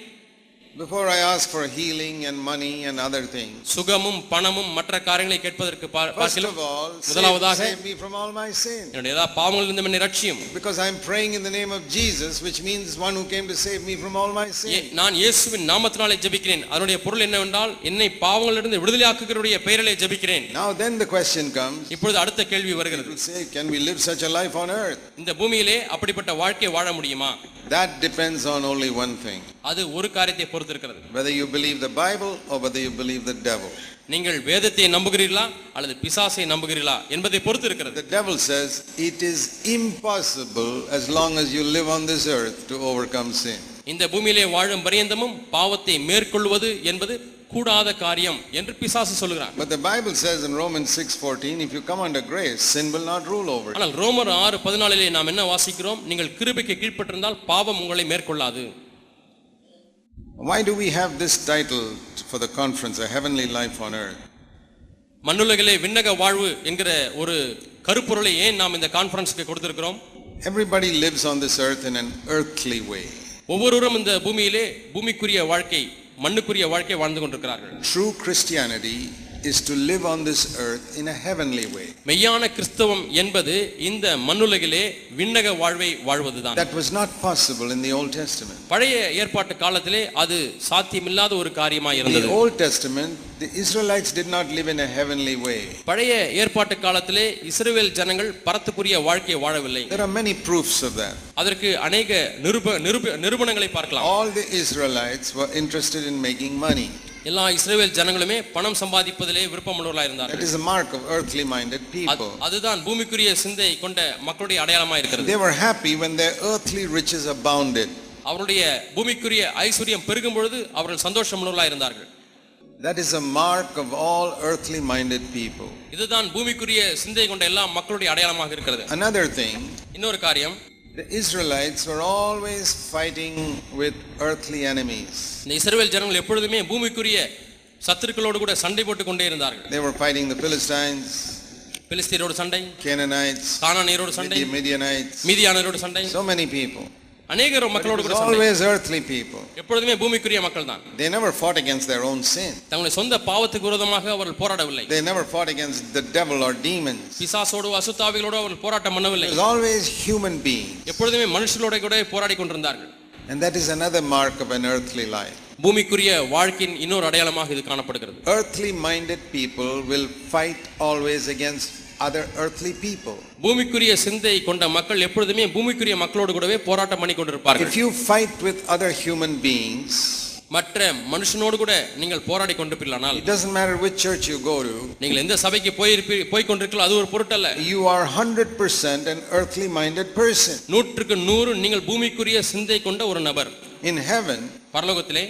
Before I ask for healing and money and other things.
சுகமும் பணமும் மற்ற காரியங்களை கேட்பதற்கு
First of all,
முதலாவதாக
save me from all my sins.
என்னுடைய எல்லா பாவங்களிலிருந்து என்னை ரட்சியும்.
Because I am praying in the name of Jesus, which means one who came to save me from all my sins.
நான் இயேசுவின் நாமத்தினாலே ஜெபிக்கிறேன். அதனுடைய பொருள் என்னவென்றால் என்னை பாவங்களிலிருந்து விடுதலையாக்குகிறவருடைய பெயரிலே ஜெபிக்கிறேன்.
Now then the question comes.
இப்பொழுது அடுத்த கேள்வி வருகிறது.
People say, can we live such a life on earth?
இந்த பூமியிலே அப்படிப்பட்ட வாழ்க்கை வாழ முடியுமா?
That depends on only one thing.
அது ஒரு காரியத்தை பொறுத்து இருக்கிறது.
Whether you believe the Bible or whether you believe the devil.
நீங்கள் வேதத்தை நம்புகிறீர்களா அல்லது பிசாசை நம்புகிறீர்களா என்பதை பொறுத்து இருக்கிறது.
The devil says it is impossible as long as you live on this earth to overcome sin.
இந்த பூமியிலே வாழும் பரியந்தமும் பாவத்தை மேற்கொள்வது என்பது கூடாத காரியம் என்று பிசாசு சொல்கிறார்.
But the Bible says in Romans 6:14, if you come under grace, sin will not rule over you.
ஆனால் ரோமர் 6:14 நாம் என்ன வாசிக்கிறோம்? நீங்கள் கிருபைக்கு கீழ்ப்பட்டிருந்தால் பாவம் உங்களை மேற்கொள்ளாது.
Why do we have this title for the conference, A Heavenly Life on Earth?
மண்ணுலகிலே விண்ணக வாழ்வு என்கிற ஒரு கருப்பொருளை ஏன் நாம் இந்த கான்ஃபரன்ஸ்க்கு கொடுத்திருக்கிறோம்?
Everybody lives on this earth in an earthly way.
ஒவ்வொருவரும் இந்த பூமியிலே பூமிக்குரிய வாழ்க்கை, மண்ணுக்குரிய வாழ்க்கை வாழ்ந்து கொண்டிருக்கிறார்கள்.
True Christianity is to live on this earth in a heavenly way.
மெய்யான கிறிஸ்தவம் என்பது இந்த மண்ணுலகிலே விண்ணக வாழ்வை வாழ்வதுதான்.
That was not possible in the Old Testament.
பழைய ஏற்பாட்டு காலத்திலே அது சாத்தியமில்லாத ஒரு காரியமாய் இருந்தது.
In the Old Testament, the Israelites did not live in a heavenly way.
பழைய ஏற்பாட்டு காலத்திலே இஸ்ரவேல் ஜனங்கள் பரத்துக்குரிய வாழ்க்கையை வாழவில்லை.
There are many proofs of that.
அதற்கு அநேக நிரூபணங்களை பார்க்கலாம்.
All the Israelites were interested in making money.
எல்லா இஸ்ரவேல் ஜனங்களுமே பணம் சம்பாதிப்பதிலே விருப்பமுள்ளவர்களாக இருந்தார்கள்.
That is a mark of earthly minded people.
அதுதான் பூமிக்குரிய சிந்தை கொண்ட மக்களுடைய அடையாளமாக இருக்கிறது.
They were happy when their earthly riches abounded.
அவருடைய பூமிக்குரிய ஐஸ்வரியம் பெருகும் பொழுது அவர்கள் சந்தோஷமுள்ளவர்களாக இருந்தார்கள்.
That is a mark of all earthly minded people.
இதுதான் பூமிக்குரிய சிந்தை கொண்ட எல்லா மக்களுடைய அடையாளமாக இருக்கிறது.
Another thing,
இன்னொரு காரியம்,
the Israelites were always fighting with earthly enemies.
இந்த இஸ்ரவேல் ஜனங்கள் எப்பொழுதுமே பூமிக்குரிய சத்துருக்களோடு கூட சண்டை போட்டுக் கொண்டே இருந்தார்கள்.
They were fighting the Philistines,
பெலிஸ்தீரோடு சண்டை,
Canaanites,
கானானியரோடு சண்டை,
Midianites,
மீதியானரோடு சண்டை.
so many people.
அநேக மக்களோடு கூட சண்டை.
Always earthly people.
எப்பொழுதுமே பூமிக்குரிய மக்கள் தான்.
They never fought against their own sin.
தங்களுடைய சொந்த பாவத்துக்கு விரோதமாக அவர்கள் போராடவில்லை.
They never fought against the devil or demons.
பிசாசோடு அசுத்தாவிகளோடு அவர்கள் போராட்டம் பண்ணவில்லை.
It was always human beings.
எப்பொழுதுமே மனுஷர்களோட கூட போராடி கொண்டிருந்தார்கள்.
And that is another mark of an earthly life.
பூமிக்குரிய வாழ்க்கையின் இன்னொரு அடையாளமாக இது காணப்படுகிறது.
Earthly minded people will fight always against other earthly people.
பூமிக்குரிய சிந்தை கொண்ட மக்கள் எப்பொழுதுமே பூமிக்குரிய மக்களோடு கூடவே போராட்டம் பண்ணி கொண்டிருப்பார்கள்.
If you fight with other human beings,
மற்ற மனுஷனோடு கூட நீங்கள் போராடி கொண்டிருப்பீர்களானால்,
it doesn't matter which church you go to,
நீங்கள் எந்த சபைக்கு போய் கொண்டிருக்கீங்களோ அது ஒரு பொருட்டல்ல.
you are 100% an earthly minded person.
100% நீங்கள் பூமிக்குரிய சிந்தை கொண்ட ஒரு நபர்.
In heaven,
பரலோகத்திலே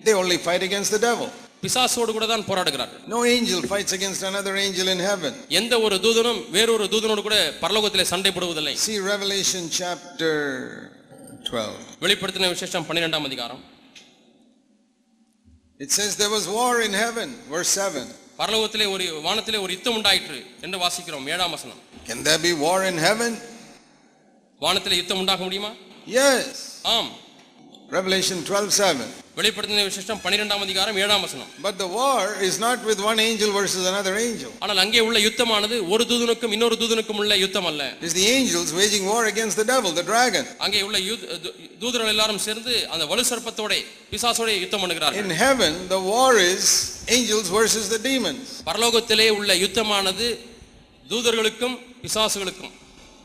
they only fight against the devil.
பிசாசோடு கூட தான் போராடுகிறார்கள்.
No angel fights against another angel in heaven.
எந்த ஒரு தூதனும் வேறொரு தூதனோடு கூட பரலோகத்திலே சண்டை போடுவதில்லை.
See Revelation chapter 12.
வெளிப்படுத்தின விசேஷம் 12ஆம் அதிகாரம்.
It says there was war in heaven, verse 7.
பரலோகத்திலே ஒரு வானத்திலே ஒரு யுத்தம் உண்டாயிற்று என்று வாசிக்கிறோம் 7ஆம் வசனம்.
Can there be war in heaven?
வானத்திலே யுத்தம் உண்டாக முடியுமா?
Yes.
ஆம்.
Revelation 12:7.
வெளிப்படுத்தின விசேஷம் 12ஆம் அதிகாரம் 7ஆம் வசனம்.
But the war is not with one angel versus another angel.
ஆனால் அங்கே உள்ள யுத்தமானது ஒரு தூதனுக்கும் இன்னொரு தூதனுக்கும் உள்ள யுத்தம் அல்ல.
It is the angels waging war against the devil, the dragon.
அங்கே உள்ள தூதர்கள் எல்லாரும் சேர்ந்து அந்த வலு சர்ப்பத்தோட பிசாசோட யுத்தம் பண்ணுகிறார்கள்.
In heaven the war is angels versus the demons.
பரலோகத்திலே உள்ள யுத்தமானது தூதர்களுக்கும் பிசாசுகளுக்கும்.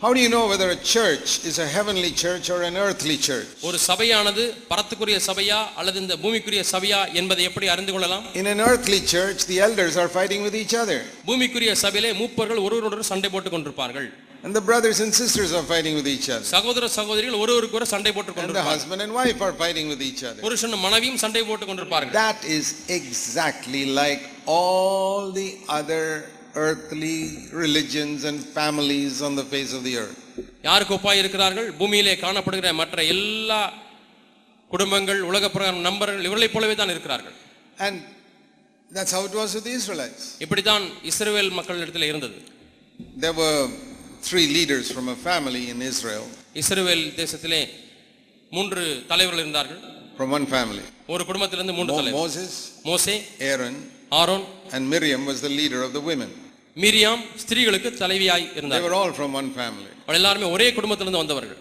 How do you know whether a church is a heavenly church or an earthly church?
ஒரு சபையானது பரத்துக்குரிய சபையா அல்லது இந்த பூமிக்குரிய சபையா என்பதை எப்படி அறிந்து கொள்ளலாம்?
In an earthly church the elders are fighting with each other.
பூமிக்குரிய சபையிலே மூப்பர்கள் ஒருவரோடு சண்டை போட்டுக் கொண்டிருப்பார்கள்.
And the brothers and sisters are fighting with each other.
சகோதர சகோதரிகள் ஒருவருக்கொரு சண்டை போட்டுக்
And the
கொண்டிருப்பார்கள்.
husband and wife are fighting with each other.
புருஷனும் மனைவியும் சண்டை போட்டுக் கொண்டிருப்பார்கள்.
That is exactly like all the other earthly religions and families on the face of the earth.
யாருக்கு ஒப்பாய் இருக்கிறார்கள்? பூமியிலே காணப்படுகிற மற்ற எல்லா குடும்பங்கள், உலக பிரகாரம் நம்பர்கள் இவர்களைப் போலவே தான் இருக்கிறார்கள்.
And that's how it was with the Israelites.
இப்படி தான் இஸ்ரவேல் மக்களிடத்தில் இருந்தது.
There were 3 leaders from a family in Israel.
இஸ்ரவேல் தேசத்திலே 3 தலைவர்கள் இருந்தார்கள்.
From one family.
ஒரு குடும்பத்திலிருந்து 3 தலைவர்கள்.
Moses,
மோசே,
Aaron,
ஆரோன்,
and Miriam was the leader of the women.
மிரியாம் ஸ்திரீகளுக்கு தலைவியாய்
They
இருந்தார்கள்.
were all from one family.
அவர்கள் எல்லாரும் ஒரே குடும்பத்திலிருந்து வந்தவர்கள்.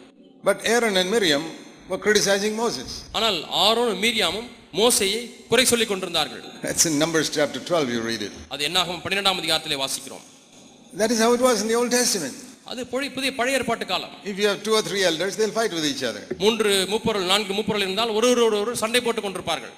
But Aaron and Miriam were criticizing Moses.
ஆனால் ஆரோனும் மிரியாமும் மோசேயை குறை சொல்லிக் கொண்டிருந்தார்கள்.
That's in Numbers chapter 12, you read it.
அது என்னாகும் 12ஆம் அதிகாரத்திலே வாசிக்கிறோம்.
That is how it was in the Old Testament.
அது பழைய ஏற்பாட்டு காலம்.
If you have 2 or 3 elders, they'll fight with each other.
3 மூப்பர்கள் 4 மூப்பர்கள் இருந்தால் ஒருவரோடு சண்டை போட்டுக் கொண்டிருப்பார்கள்.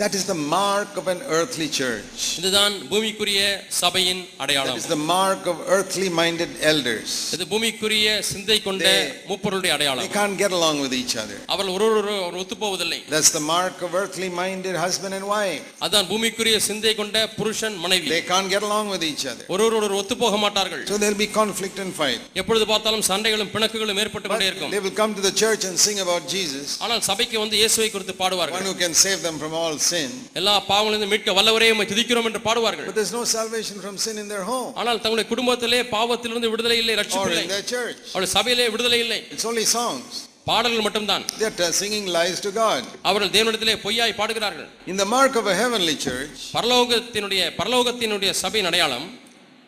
That is the mark of an earthly church.
இதுதான் பூமிக்குரிய சபையின் அடையாளம்.
That is the mark of earthly minded elders.
இது பூமிக்குரிய சிந்தை கொண்ட மூப்பர்களுடைய அடையாளம்.
They can't get along with each other.
அவர்கள் ஒருவரோடு ஒத்துப்போவதில்லை.
That's the mark of earthly minded husband and wife.
அதான் பூமிக்குரிய சிந்தை கொண்ட புருஷன் மனைவி.
They can't get along with each other.
ஒருவரோடு ஒத்துப்போக மாட்டார்கள்.
So there'll be conflict and fight.
எப்பொழுது பார்த்தாலும் சண்டைகளும் பிணக்குகளும் ஏற்பட்டு கொண்டே இருக்கும்.
They will come to the church and sing about Jesus.
ஆனால் சபைக்கு வந்து இயேசுவை குறித்து பாடுவார்கள்.
One who can save them from all sin.
எல்லா பாவங்களிலிருந்து மீட்க வல்லவரே உம்மை துதிக்கிறோம் என்று பாடுவார்கள்.
But there's no salvation from sin in their home.
ஆனால் தங்களுடைய குடும்பத்திலே பாவத்திலிருந்து விடுதலை இல்லை, ரட்சிப்பு
Or
இல்லை.
in their church.
அவருடைய சபையிலே விடுதலை இல்லை.
It's only songs.
பாடல்கள் மட்டும்தான்.
They're singing lies to God.
அவர்கள் தேவனிடத்திலே பொய்யாய் பாடுகிறார்கள்.
In the mark of a heavenly church,
பரலோகத்தினுடைய சபையின் அடையாளம்,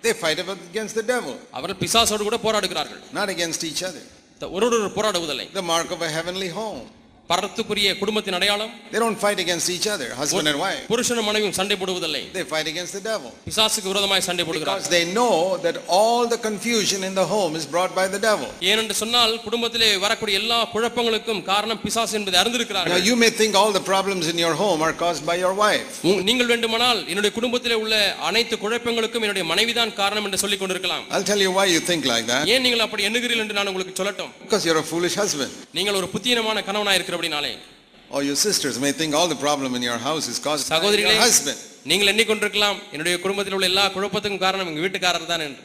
they fight against the devil.
அவர்கள் பிசாசோடு கூட போராடுகிறார்கள்.
Not against each other.
ஒருவரோடு போராடுவதில்லை.
The mark of a heavenly home.
பரத்துக்குரிய குடும்பத்தின் அடையாளம்.
They don't fight against each other, husband and wife.
புருஷனும் மனைவியும் சண்டை போடுவதில்லை.
They fight against the devil.
பிசாசுக்கு விரோதமாய் சண்டை போடுகிறார்கள்.
Because they know that all the confusion in the home is brought by the devil.
ஏனென்று சொன்னால் குடும்பத்திலே வரக்கூடிய எல்லா குழப்பங்களுக்கும் காரணம் பிசாசு என்பதை
Now
அறிந்திருக்கிறார்கள்.
you may think all the problems in your home are caused by your wife.
நீங்கள் வேண்டுமானால் என்னுடைய குடும்பத்திலே உள்ள அனைத்து குழப்பங்களுக்கும் என்னுடைய மனைவிதான் காரணம் என்று சொல்லிக் கொண்டிருக்கலாம்.
I'll tell you why you think like that.
ஏன் நீங்கள் அப்படி எண்ணுகிறீர்கள் என்று நான் உங்களுக்கு சொல்லட்டும்.
Because you're a foolish husband.
நீங்கள் ஒரு புத்தியீனமான கணவனாய் இருக்கிறபடினாலே.
Or your sisters may think all the problem in your house is caused by your husband.
நீங்கள் எண்ணிக்கொண்டிருக்கலாம் என்னுடைய குடும்பத்தில் உள்ள எல்லா குழப்பத்துக்கும் காரணம் எங்க வீட்டுக்காரர் தான் என்று.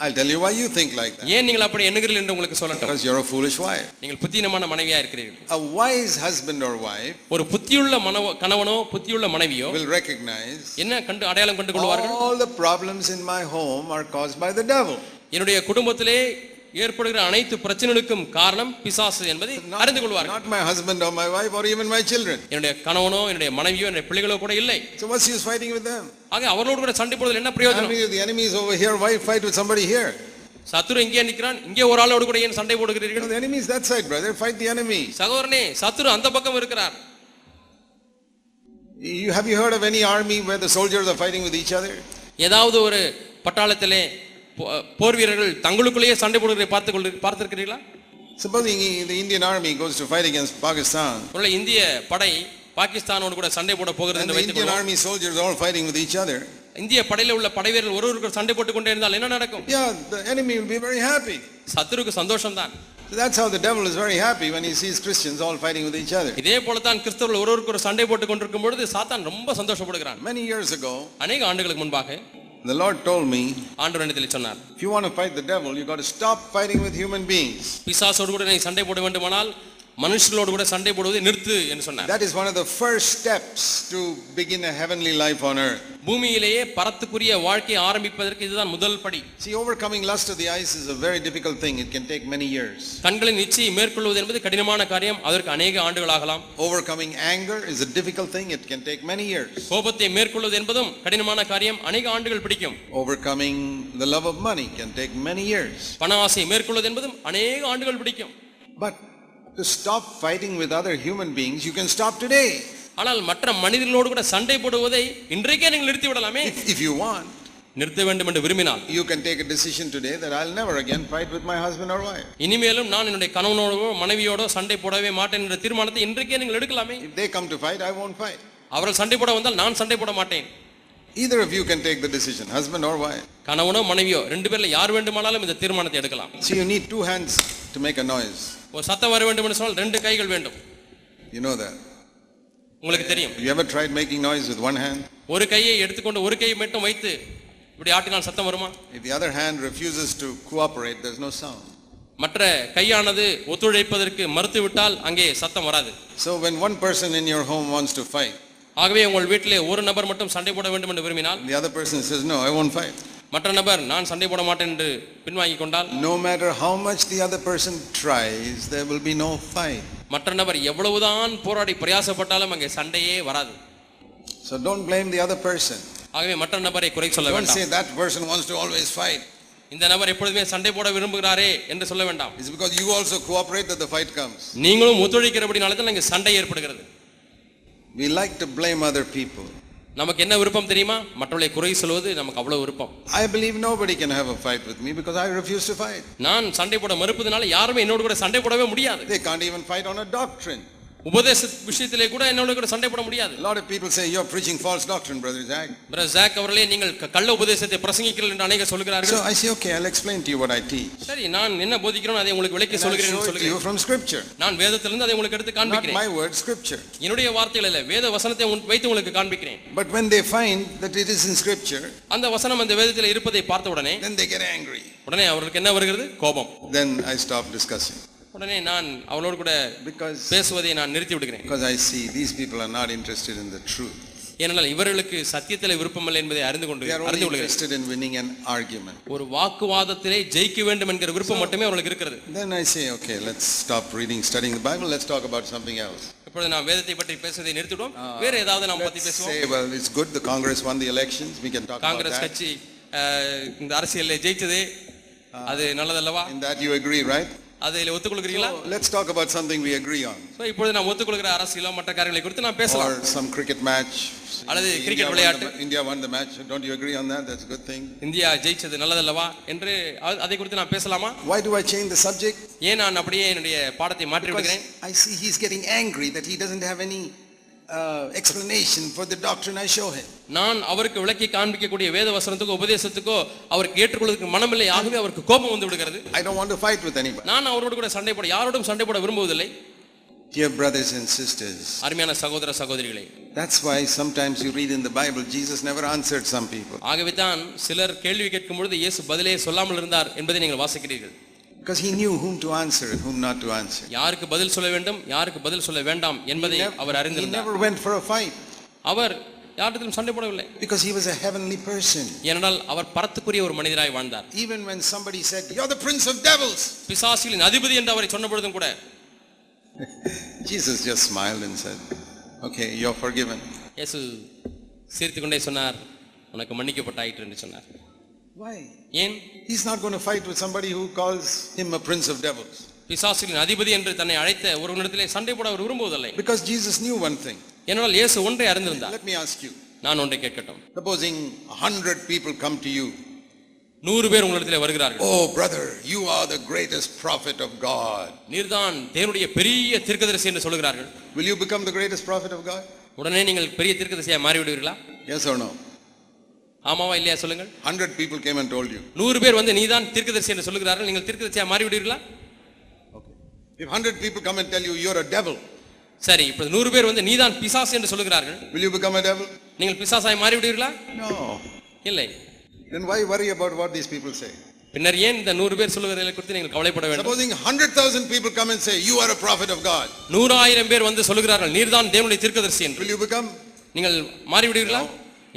I'll tell you why you think like that.
ஏன் நீங்கள் அப்படி எண்ணுகிறீர்கள் என்று உங்களுக்கு சொல்லட்டும்.
Because you're a foolish wife.
நீங்கள் புத்தியீனமான மனைவியா இருக்கிறீர்கள்.
A wise husband or wife
ஒரு புத்தியுள்ள கணவனோ புத்தியுள்ள மனைவியோ
will recognize
என்ன அடையாளம் கண்டு கொள்வார்கள்.
all the problems in my home are caused by the devil.
என்னுடைய குடும்பத்திலே ஏற்படுகிற அனைத்து பிரச்சனைகளுக்கும் காரணம் பிசாசு என்பதை அறிந்து கொள்வார்கள்.
Not my husband or my wife or even my children.
என்னுடைய கணவனோ என்னுடைய மனைவியோ என்னுடைய பிள்ளைகளோ கூட இல்லை.
So what's use fighting with them?
ஆக அவர்களோடு கூட சண்டை போடுவதில் என்ன பிரயோஜனம்?
The enemy is over here, why fight with somebody here?
சத்துரு இங்கே நிற்கிறான், இங்கே ஒரு ஆளோடு கூட ஏன் சண்டை போடுகிறீர்கள்?
The enemy is that side, brother. Fight the enemy.
சகோதரனே, சத்துரு அந்த பக்கம் இருக்கிறார்.
Have you heard of any army where the soldiers are fighting with each other?
ஏதாவது ஒரு பட்டாளத்திலே போர் வீரர்கள் தங்களுக்குள்ளேயே சண்டை போடுவதை பார்த்திருக்கிறீர்களா?
Supposing the Indian army goes to fight against Pakistan.
இந்திய படை பாகிஸ்தானோடு கூட சண்டை போட போகிறது
And
என்று
the
வைத்துக்
Indian
கொள்வோம்.
army soldiers are all fighting with each other.
இந்திய படையில உள்ள படைவீரர்கள் ஒருவருக்கு சண்டை போட்டுக் கொண்டே இருந்தால் என்ன நடக்கும்?
Yeah, the enemy will be very happy.
சத்துருக்கு சந்தோஷம் தான்.
So that's how the devil is very happy when he sees Christians all fighting with each other.
இதே போல தான் கிறிஸ்தவர்கள் ஒருவருக்கு ஒரு சண்டை போட்டுக் கொண்டிருக்கும் பொழுது சாத்தான் ரொம்ப சந்தோஷப்படுகிறான்.
Many years ago,
அநேக ஆண்டுகளுக்கு முன்பாக
the Lord told me,
ஆண்டவர் என்னிடத்தில் சொன்னார்,
if you want to fight the devil, you got to stop fighting with human beings.
பிசாசோடு கூட நீ சண்டை போட வேண்டுமானால் மனுஷர்களோடு கூட சண்டை போடுவதை நிறுத்து என்று சொன்னார்.
That is one of the first steps to begin a heavenly life on earth.
பூமியிலேயே பரத்துக்குரிய வாழ்க்கையை ஆரம்பிப்பதற்கு இதுதான் முதல் படி.
See, overcoming lust of the eyes is a very difficult thing. It can take many years.
கண்களின் இச்சையை மேற்கொள்வது என்பது கடினமான காரியம். அதற்கு அநேக ஆண்டுகள் ஆகலாம்.
Overcoming anger is a difficult thing. It can take many years.
கோபத்தை மேற்கொள்வது என்பதும் கடினமான காரியம். அநேக ஆண்டுகள் பிடிக்கும்.
Overcoming the love of money can take many years.
பண ஆசையை மேற்கொள்வது என்பதும் அநேக ஆண்டுகள் பிடிக்கும்.
But to stop fighting with other human beings, you can stop today.
ஆனால் மற்ற மனிதர்களோடு கூட சண்டை போடுவதை இன்றைக்கே நீங்கள் நிறுத்தி விடலாமே.
If you want,
நிறுத்த வேண்டும் என்று விரும்பினால்
you can take a decision today that I'll never again fight with my husband or wife.
இனிமேலும் நான் என்னுடைய கணவனோடோ மனைவியோடோ சண்டை போடவே மாட்டேன் என்ற தீர்மானத்தை இன்றைக்கே நீங்கள் எடுக்கலாமே.
If they come to fight, I won't fight.
அவர்கள் சண்டை போட வந்தால் நான் சண்டை போட மாட்டேன்.
Either of you can take the decision, husband or wife.
கணவனோ மனைவியோ ரெண்டு பேர்ல யார் வேண்டுமானாலும் இந்த தீர்மானத்தை எடுக்கலாம்.
So you need two hands to make a noise.
ஒரு சத்தம் வர வேண்டும் என்று சொன்னால் ரெண்டு கைகள் வேண்டும்.
You know that.
உங்களுக்கு தெரியும்.
Have you ever tried making noise with one hand?
ஒரு கையை எடுத்துக்கொண்டு ஒரு கையை மட்டும் வைத்து இப்படி ஆட்டினால் சத்தம் வருமா?
If the other hand refuses to cooperate, there's no sound.
மற்ற கையானது ஒத்துழைப்பதற்கு மறுத்துவிட்டால் அங்கே சத்தம் வராது.
So when one person in your home wants to fight,
ஆகவே உங்கள் வீட்டிலே ஒரு நபர் மட்டும் சண்டை போட வேண்டும் என்று விரும்பினால்
the other person says, no, I won't fight.
மற்ற நபர் நான் சண்டை போட மாட்டேன் என்று பின்வாங்கிக் கொண்டால்
No matter how much the other person tries, there will be no fight.
மற்ற நபர் எவ்வளவுதான் போராடி பிரயாசப்பட்டாலும் அங்கே சண்டையே வராது.
So don't blame the other person.
ஆகவே மற்ற நபரை குறை சொல்ல
Don't
வேண்டாம்.
say that person wants to always fight.
இந்த நபர் எப்பொழுதுமே சண்டை போட விரும்புகிறாரே என்று சொல்ல வேண்டாம்.
It's because you also cooperate that the fight comes.
நீங்களும் ஒத்துழைக்கிறபடினால தான் அங்கே சண்டை ஏற்படுகிறது.
We like to blame other people.
நமக்கு என்ன விருப்பம் தெரியுமா? மற்றவர்களை குறை சொல்வது நமக்கு அவ்வளவு விருப்பம்.
I believe nobody can have a fight with me because I refuse to fight.
நான் சண்டை போட மறுப்பதனால யாருமே என்னோடு கூட சண்டை போடவே முடியாது.
They can't even fight on a doctrine.
உபதேச விஷயத்திலே கூட என்னோட கூட சண்டை போட முடியாது.
A lot of people say you're preaching false doctrine, brother Jack.
Brother Jack அவர்களே நீங்கள் கள்ள உபதேசத்தை பிரசங்கிக்கிறீர்கள் என்று அநேகர் சொல்கிறார்கள்.
So I say okay, I'll explain to you what I teach.
சரி, நான் என்ன போதிக்கிறேனோ அதை உங்களுக்கு விளக்கி சொல்கிறேன் என்று
You
சொல்கிறேன்.
from scripture.
நான் வேதத்திலிருந்து அதை உங்களுக்கு எடுத்து
Not
காண்பிக்கிறேன்.
my word, scripture.
என்னுடைய வார்த்தைகள் இல்ல, வேத வசனத்தை வைத்து உங்களுக்கு காண்பிக்கிறேன்.
But when they find that it is in scripture,
அந்த வசனம் அந்த வேதத்தில் இருப்பதை பார்த்த உடனே
then they get angry.
உடனே அவர்களுக்கு என்ன வருகிறது? கோபம்.
Then I stop discussing.
உடனே நான் அவளோடு கூட பேசுவதை நான் நிறுத்தி விடுகிறேன்.
Because I see these people are not interested in the truth.
ஏனென்றால் இவர்களுக்கு சத்தியத்தில் விருப்பமில்லை என்பதை அறிந்து
They are only
கொள்கிறேன்.
interested in winning an argument.
ஒரு வாக்குவாதத்திலே ஜெயிக்க வேண்டும் என்கிற விருப்பம் மட்டுமே அவர்களுக்கு இருக்கிறது.
Then I say, okay, let's stop studying the Bible. Let's talk about something else.
இப்பொழுது நாம் வேதத்தை பற்றி பேசுவதை நிறுத்திடுவோம். வேற ஏதாவது நாம் பத்தி பேசுவோம்.
Say, well, it's good the Congress won the elections. We can talk about
Congress
that.
கட்சி இந்த அரசியலில் ஜெயிச்சது, அது நல்லதல்லவா?
In that you agree, right?
அதில் ஒத்துக்கொள்கிறீங்களா?
So, let's talk about something we agree on.
So இப்பொழுது நாம் ஒத்துக்கொள்கிற அரசியலோ மற்ற காரியங்களை குறித்து நாம் பேசலாம்.
Or some cricket match.
அல்லது கிரிக்கெட் விளையாட்டு.
India won the match. Don't you agree on that? That's a good thing.
India ஜெயிச்சது நல்லதல்லவா என்று அதை குறித்து நான் பேசலாமா?
Why do I change the subject?
ஏன் நான் அப்படியே என்னுடைய பாடத்தை மாற்றி விடுகிறேன்?
I see he's getting angry that he doesn't have any explanation for the doctrine I show him.
நான் அவருக்கு விளக்கி காண்பிக்கக்கூடிய வேத வசனத்துக்கோ உபதேசத்துக்கோ அவருக்கு ஏற்றுக்கொள்வதற்கு மனமில்லை. ஆகவே அவருக்கு கோபம் வந்து விடுகிறது.
I don't want to fight with anybody.
நான் அவரோடு கூட சண்டை போட யாரோடும் சண்டை போட விரும்புவதில்லை.
Dear brothers and sisters,
அருமையான சகோதர சகோதரிகளே,
that's why sometimes you read in the Bible Jesus never answered some people.
ஆகவே தான் சிலர் கேள்வி கேட்கும் பொழுது இயேசு பதிலே சொல்லாமல் இருந்தார் என்பதை நீங்கள் வாசிக்கிறீர்கள்.
Because he knew whom to answer and whom not to answer.
யாருக்கு பதில் சொல்ல வேண்டும், யாருக்கு பதில் சொல்ல வேண்டாம் என்பதை அவர்
He
அறிந்திருந்தார்.
never went for a fight.
அவர் யாரிடத்திலும் சண்டை போடவில்லை.
Because he was a heavenly person.
ஏனென்றால் அவர் பரத்துக்குரிய ஒரு மனிதராய் வாழ்ந்தார்.
Even when somebody said, "You're the prince of devils,"
பிசாசுகளின் அதிபதி என்று அவரை சொன்ன பொழுதும் கூட
Jesus just smiled and said, "Okay, you're forgiven."
இயேசு சிரித்துக்கொண்டே சொன்னார், உனக்கு மன்னிக்கப்பட்டாயிற்று என்று சொன்னார்.
Why?
ஏன்?
He's not going to fight with somebody who calls him a prince of devils.
பிசாசுகளின் அதிபதி என்று தன்னை அழைத்த ஒருவனிடத்திலே சண்டை போட அவர் விரும்புவதில்லை.
Because Jesus knew one thing.
ஏனென்றால் இயேசு ஒன்றை அறிந்திருந்தார்.
Let me ask you.
நான் ஒன்றை கேட்கட்டும்.
Supposing 100 people come to you
100 பேர் உங்களிடத்தில் வருகிறார்கள்.
Oh brother, you are the greatest prophet of God.
நீர்தான் தேவனுடைய பெரிய தீர்க்கதரிசி என்று சொல்கிறார்கள்.
Will you become the greatest prophet of God?
உடனே நீங்கள் பெரிய தீர்க்கதரிசியாக மாறி விடுவீர்களா?
Yes or no?
ஆமாவா இல்லையா சொல்லுங்கள்.
100 people came and told you.
100 பேர் வந்து நீதான் தீர்க்கதரிசி என்று சொல்கிறார்கள், நீங்கள் தீர்க்கதரிசியாக மாறி விடுவீர்களா?
Okay. If 100 people come and tell you you're a devil,
சரி, இப்போ 100 பேர் வந்து நீதான் பிசாசு என்று சொல்கிறார்கள்,
will you become a devil?
நீங்கள் பிசாசாய் மாறி விடுவீர்களா?
No.
இல்லை.
Then why worry about what these people say?
பின்னர் ஏன் இந்த 100 பேர் சொல்லுகிறதை குறித்து நீங்கள் கவலைப்பட வேண்டும்?
Supposing 100,000 people come and say you are a prophet of God.
100,000 பேர் வந்து சொல்கிறார்கள் நீர்தான் தேவனுடைய தீர்க்கதரிசி என்று.
Will you become?
நீங்கள் மாறி விடுவீர்களா?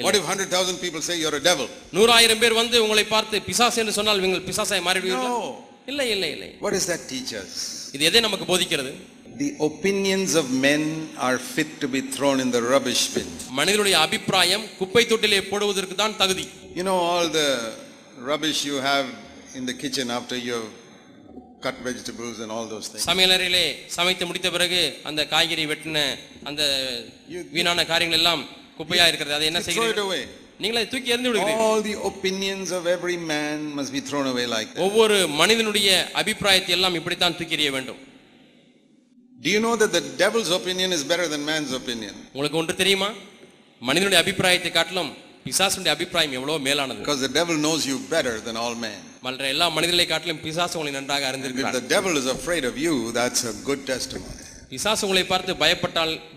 What if 100,000 people say you're a devil?
100,000 பேர் வந்து உங்களை பார்த்து பிசாசு என்று சொன்னால் நீங்கள் பிசாசாய் மாறி விடுவீர்களா?
No.
இல்லை இல்லை இல்லை.
What does that teach us?
இது எதை நமக்கு போதிக்கிறது?
The opinions of men are fit to be thrown in the rubbish bin.
மனிதனுடைய அபிப்பிராயம் குப்பை தொட்டிலே போடுவதற்கு தான் தகுதி.
You know all the rubbish you have in the kitchen after you cut vegetables and all those things.
சமையலறையிலே சமைத்து முடித்த பிறகு அந்த காய்கறி வெட்டின அந்த வீணான காரியங்கள் எல்லாம் குப்பையா இருக்கிறது, அதை என்ன செய்கிறீர்கள்? நீங்கள் அதை தூக்கி எறிந்து விடுகிறீர்கள்.
All the opinions of every man must be thrown away like that.
ஒவ்வொரு மனிதனுடைய அபிப்பிராயத்தை எல்லாம் இப்படித்தான் தூக்கி எறிய வேண்டும்.
Do you know that the devil's opinion is better than man's opinion?
உங்களுக்கு ஒன்று தெரியுமா? மனிதனுடைய அபிப்பிராயத்தை காட்டிலும் பிசாசுடைய அபிப்பிராயம் எவ்வளவு மேலானது.
Because the devil knows you better than all men.
மற்ற எல்லா மனிதர்களை காட்டிலும் பிசாசு உங்களை நன்றாக அறிந்திருக்கிறார்.
If the devil is afraid of you, that's a good testimony.
பிசாசு உங்களை பார்த்து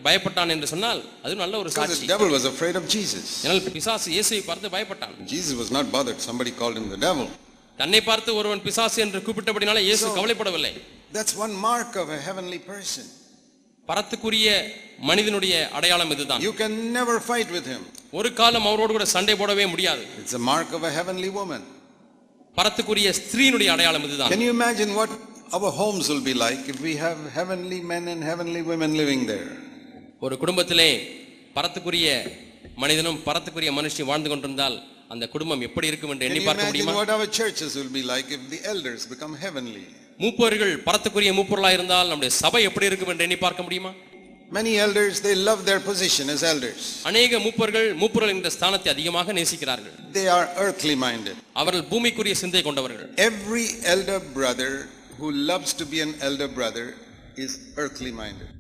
பயப்பட்டான் என்று சொன்னால் அது நல்ல ஒரு சாட்சி.
The devil was afraid of Jesus.
ஏனால் பிசாசு இயேசுவை பார்த்து பயப்பட்டான்.
Jesus was not bothered. Somebody called him the devil.
தன்னை பார்த்து ஒருவன் பிசாசு என்று கூப்பிட்டபடினால இயேசு கவலைப்படவில்லை.
That's one mark of a heavenly person.
பரத்துக்குரிய மனிதனுடைய அடையாளம் இதுதான்.
You can never fight with him.
ஒரு காலம் அவரோடு கூட சண்டை போடவே முடியாது.
It's a mark of a heavenly woman.
பரத்துக்குரிய ஸ்திரீனுடைய அடையாளம் இதுதான்.
Can you imagine what our homes will be like if we have heavenly men and heavenly women living there?
ஒரு குடும்பத்திலே பரத்துக்குரிய மனிதனும் பரத்துக்குரிய மனுஷியும் வாழ்ந்து கொண்டிருந்தால் அந்த குடும்பம் எப்படி இருக்கும் என்று எண்ணி பார்க்க முடியுமா?
Can you imagine what our churches will be like if the elders become heavenly?
மூப்பர்கள் பரத்துக்குரிய மூப்பர்களாக இருந்தால் நம்முடைய சபை எப்படி இருக்கும் என்று எண்ணி பார்க்க முடியுமா?
Many elders, they love their position as elders.
அநேக மூப்பர்கள் என்ற ஸ்தானத்தை அதிகமாக நேசிக்கிறார்கள்.
They are earthly minded.
அவர்கள் பூமிக்குரிய சிந்தை கொண்டவர்கள்.
Every elder brother who loves to be an elder brother is earthly minded.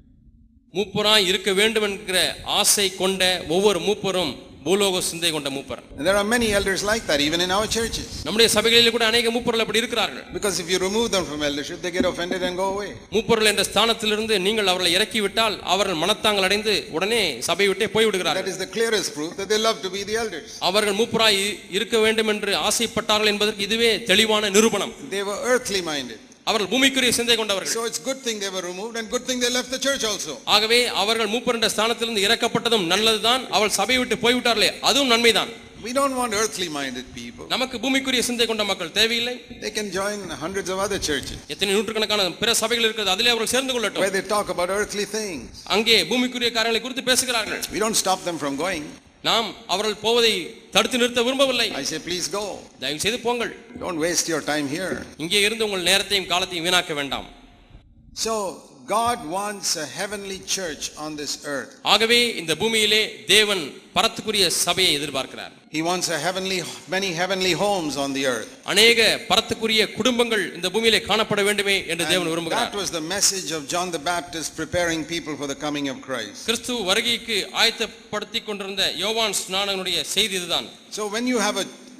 மூப்பராய் இருக்க வேண்டும் என்கிற ஆசை கொண்ட ஒவ்வொரு மூப்பரும் பூலோக சிந்தை கொண்ட மூப்பர்.
And there are many elders like that even in our churches.
நம்முடைய சபைகளிலே கூட अनेक மூப்பர்கள் அப்படி இருக்கிறார்கள்.
Because if you remove them from eldership, they get offended and go away.
மூப்பர்கள் என்ற ஸ்தானத்திலிருந்து நீங்கள் அவர்களை இறக்கி விட்டால் அவர்கள் மனத்தாங்கல் அடைந்து உடனே சபையை விட்டே போய் விடுகிறார்கள்.
That is the clearest proof that they love to be the elders.
அவர்கள் மூப்பராய் இருக்க வேண்டும் என்று ஆசைப்பட்டார்கள் என்பதற்கு இதுவே தெளிவான நிரூபணம்.
They were earthly minded.
அவர்கள் பூமிக்குரிய சிந்தை கொண்டவர்கள்.
So it's good thing they were removed and good thing they left the church also.
ஆகவே அவர்கள் மூப்பர் என்ற ஸ்தானத்திலிருந்து இறக்கப்பட்டதும் நல்லதுதான், அவர்கள் சபையை விட்டு போய் விட்டார்களே அதுவும் நன்மைதான்.
We don't want earthly minded people.
நமக்கு பூமிக்குரிய சிந்தை கொண்ட மக்கள் தேவையில்லை.
They can join hundreds of other churches.
எத்தனை நூற்றுக்கணக்கான பிற சபைகள் இருக்கிறது, அதிலே அவர்கள் சேர்ந்து கொள்ளட்டும்.
Where they talk about earthly things.
அங்கே பூமிக்குரிய காரியங்களை குறித்து பேசுகிறார்கள்.
We don't stop them from going.
நாம் அவர்கள் போவதை தடுத்து நிறுத்த விரும்பவில்லை.
I say please go.
தயவு செய்து போங்கள்.
Don't waste your time here.
இங்கே இருந்து உங்கள் நேரத்தையும் காலத்தையும் வீணாக்க வேண்டாம்.
So God wants a heavenly church on this earth.
ஆகவே இந்த பூமியிலே தேவன் பரத்துக்குரிய சபையை எதிர்பார்க்கிறார்.
He wants many heavenly homes on the earth.
அநேக பரத்துக்குரிய குடும்பங்கள் இந்த பூமியிலே காணப்பட வேண்டுமே என்று தேவன் விரும்புகிறார்.
That was the message of John the Baptist preparing people for the coming of Christ.
கிறிஸ்து வருகைக்கு ஆயத்தப்படுத்திக் கொண்டிருந்த யோவான் ஸ்நானகனுடைய செய்தி இதுதான்.
So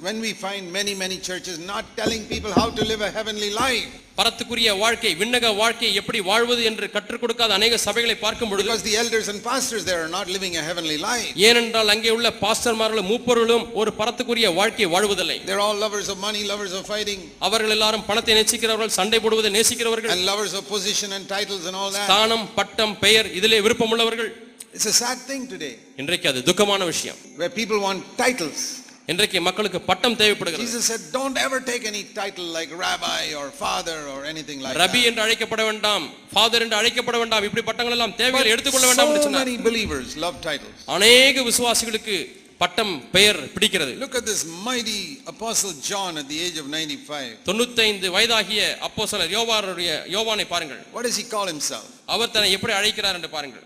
when we find many churches not telling people how to live a heavenly life,
பரத்துக்குரிய வாழ்க்கை விண்ணக வாழ்க்கை எப்படி வாழ்வது என்று கற்றுக் கொடுக்காத அநேக சபைகளை பார்க்கும் பொழுது,
because the elders and pastors there are not living a heavenly life.
ஏனென்றால் அங்கே உள்ள பாஸ்டர்மார்களும் மூப்பர்களும் ஒரு பரத்துக்குரிய வாழ்க்கையை வாழ்வதில்லை.
They are all lovers of money, lovers of fighting.
அவர்கள் எல்லாரும் பணத்தை நேசிக்கிறவர்கள், சண்டை போடுவதை நேசிக்கிறவர்கள்,
and lovers of position and titles and all that.
ஸ்தானம், பட்டம், பெயர் இதிலே விருப்பம் உள்ளவர்கள்.
It's a sad thing today.
இன்றைக்கு அது துக்கமான விஷயம்.
Where people want titles.
இன்றைக்கு மக்களுக்கு பட்டம் தேவைப்படுகிறது.
Jesus said don't ever take any title like rabbi or father or anything like that.
ரபி என்று அழைக்கப்பட வேண்டாம், ஃாதர் என்று அழைக்கப்பட வேண்டாம், இப்படி பட்டங்கள் எல்லாம் தேவைகளை எடுத்துக்கொள்ள வேண்டாம் என்று சொன்னார்.
So many believers love titles.
அநேக விசுவாசிகளுக்கு பட்டம் பெயர் பிடிக்கிறது.
Look at this mighty apostle John at the age of 95.
95 வயதாகிய அப்போஸ்தலர் யோவானை பாருங்கள்.
What does he call himself?
அவர் தன்னை எப்படி அழைக்கிறார் என்று பாருங்கள்.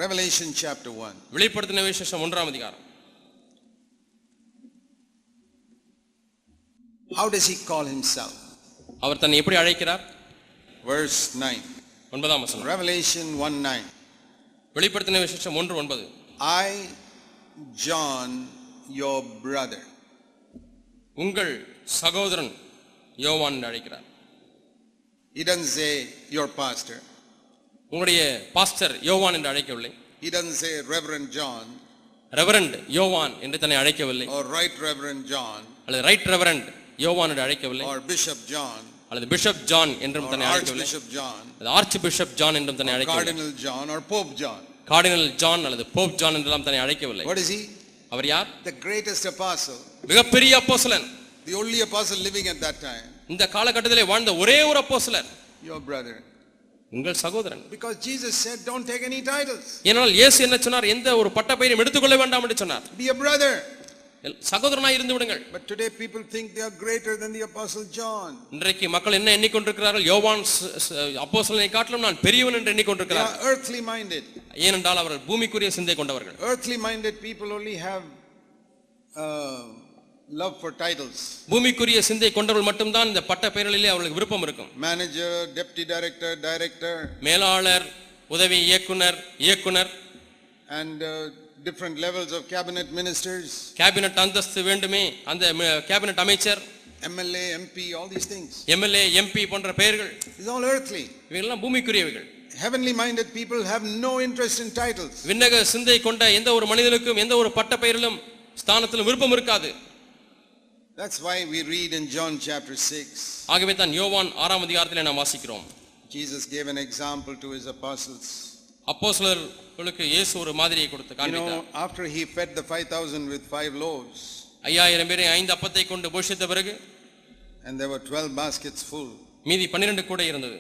Revelation chapter 1.
வெளிப்படுத்தின விசேஷம் 1ஆம் அதிகாரம்.
How does he call himself?
அவர் தன்னை எப்படி அழைக்கிறார்?
Verse 9.
9ஆம் வசனம்.
Revelation 1:9.
வெளிப்படுத்தின விசேஷம் 1:9.
I, John, your brother.
உங்கள் சகோதரன் யோவான் என்று அழைக்கிறார்.
He doesn't say your pastor.
உங்களுடைய பாஸ்டர் யோவான் என்று அழைக்கவில்லை.
He doesn't say Reverend John.
Reverend யோவான் என்று தன்னை அழைக்கவில்லை.
Or Right Reverend John.
அல்லது ரைட் ரெவரண்ட் யோவான் என்று அழைக்கவில்லை.
Or Bishop John.
அல்லது பிஷப் ஜான் என்றும் தன்னை அழைக்கவில்லை.
Archbishop John.
அல்லது ஆர்ச் பிஷப் ஜான் என்றும் தன்னை அழைக்கவில்லை.
Cardinal John or Pope John.
Cardinal John அல்லது போப் ஜான் என்றெல்லாம் தன்னை அழைக்கவில்லை.
What is he?
அவர் யார்?
The greatest apostle.
மிகப்பெரிய அப்போஸ்தலன்.
The only apostle living at that time.
இந்த காலகட்டத்திலே வாழ்ந்த ஒரே ஒரு அப்போஸ்தலர்.
Your brother.
உங்கள் சகோதரன்.
Because Jesus said don't take any titles.
ஏனால் இயேசு என்ன சொன்னார்? எந்த ஒரு பட்டப்பெயரையும் எடுத்துக்கொள்ள வேண்டாம் என்று சொன்னார்.
Be a brother.
சகோதரனாய் இருந்து விடுங்கள்.
But today people think they are greater than the apostle John.
இன்றைக்கு மக்கள் என்ன எண்ணிக்கொண்டிருக்கிறார்கள்? யோவான் அப்போஸ்தலனை காட்டிலும் நான் பெரியவன் என்று எண்ணிக்கொண்டிருக்கிறார்கள்.
They are earthly minded.
ஏனென்றால் அவர்கள் பூமிக்குரிய சிந்தை கொண்டவர்கள்.
Earthly minded people only have love for titles.
பூமிக்குரிய சிந்தை கொண்டவர்கள் மட்டும்தான் இந்த பட்ட பெயர்களிலே அவர்களுக்கு விருப்பம் இருக்கும்.
Manager, deputy director, director,
மேலாளர், உதவி இயக்குனர், இயக்குனர்,
and different levels of cabinet ministers.
Cabinet அந்தஸ்து வேண்டுமே, அந்த கேபினட் அமைச்சர்,
MLA, MP, all these things.
MLA, MP போன்ற பெயர்கள்.
It's all earthly.
இவையெல்லாம் பூமிக்குரியவைகள்.
Heavenly minded people have no interest in titles.
விண்ணக சிந்தை கொண்ட எந்த ஒரு மனிதனுக்கும் எந்த ஒரு பட்ட பெயரிலும் ஸ்தானத்திலும் விருப்பம் இருக்காது.
That's why we read in John chapter 6.
ஆகவே தான் யோவான் 6ஆம் அதிகாரத்திலே நாம் வாசிக்கிறோம்.
Jesus gave an example to his apostles.
அப்போஸ்தலர்களுக்கு இயேசு ஒரு மாதிரியை கொடுத்து காண்பித்தார்.
After he fed the 5,000 with 5 loaves.
5000 பேரை 5 அப்பத்தை கொண்டு போஷித்த பிறகு,
and there were 12 baskets full.
மீதி 12 கூடை இருந்தது.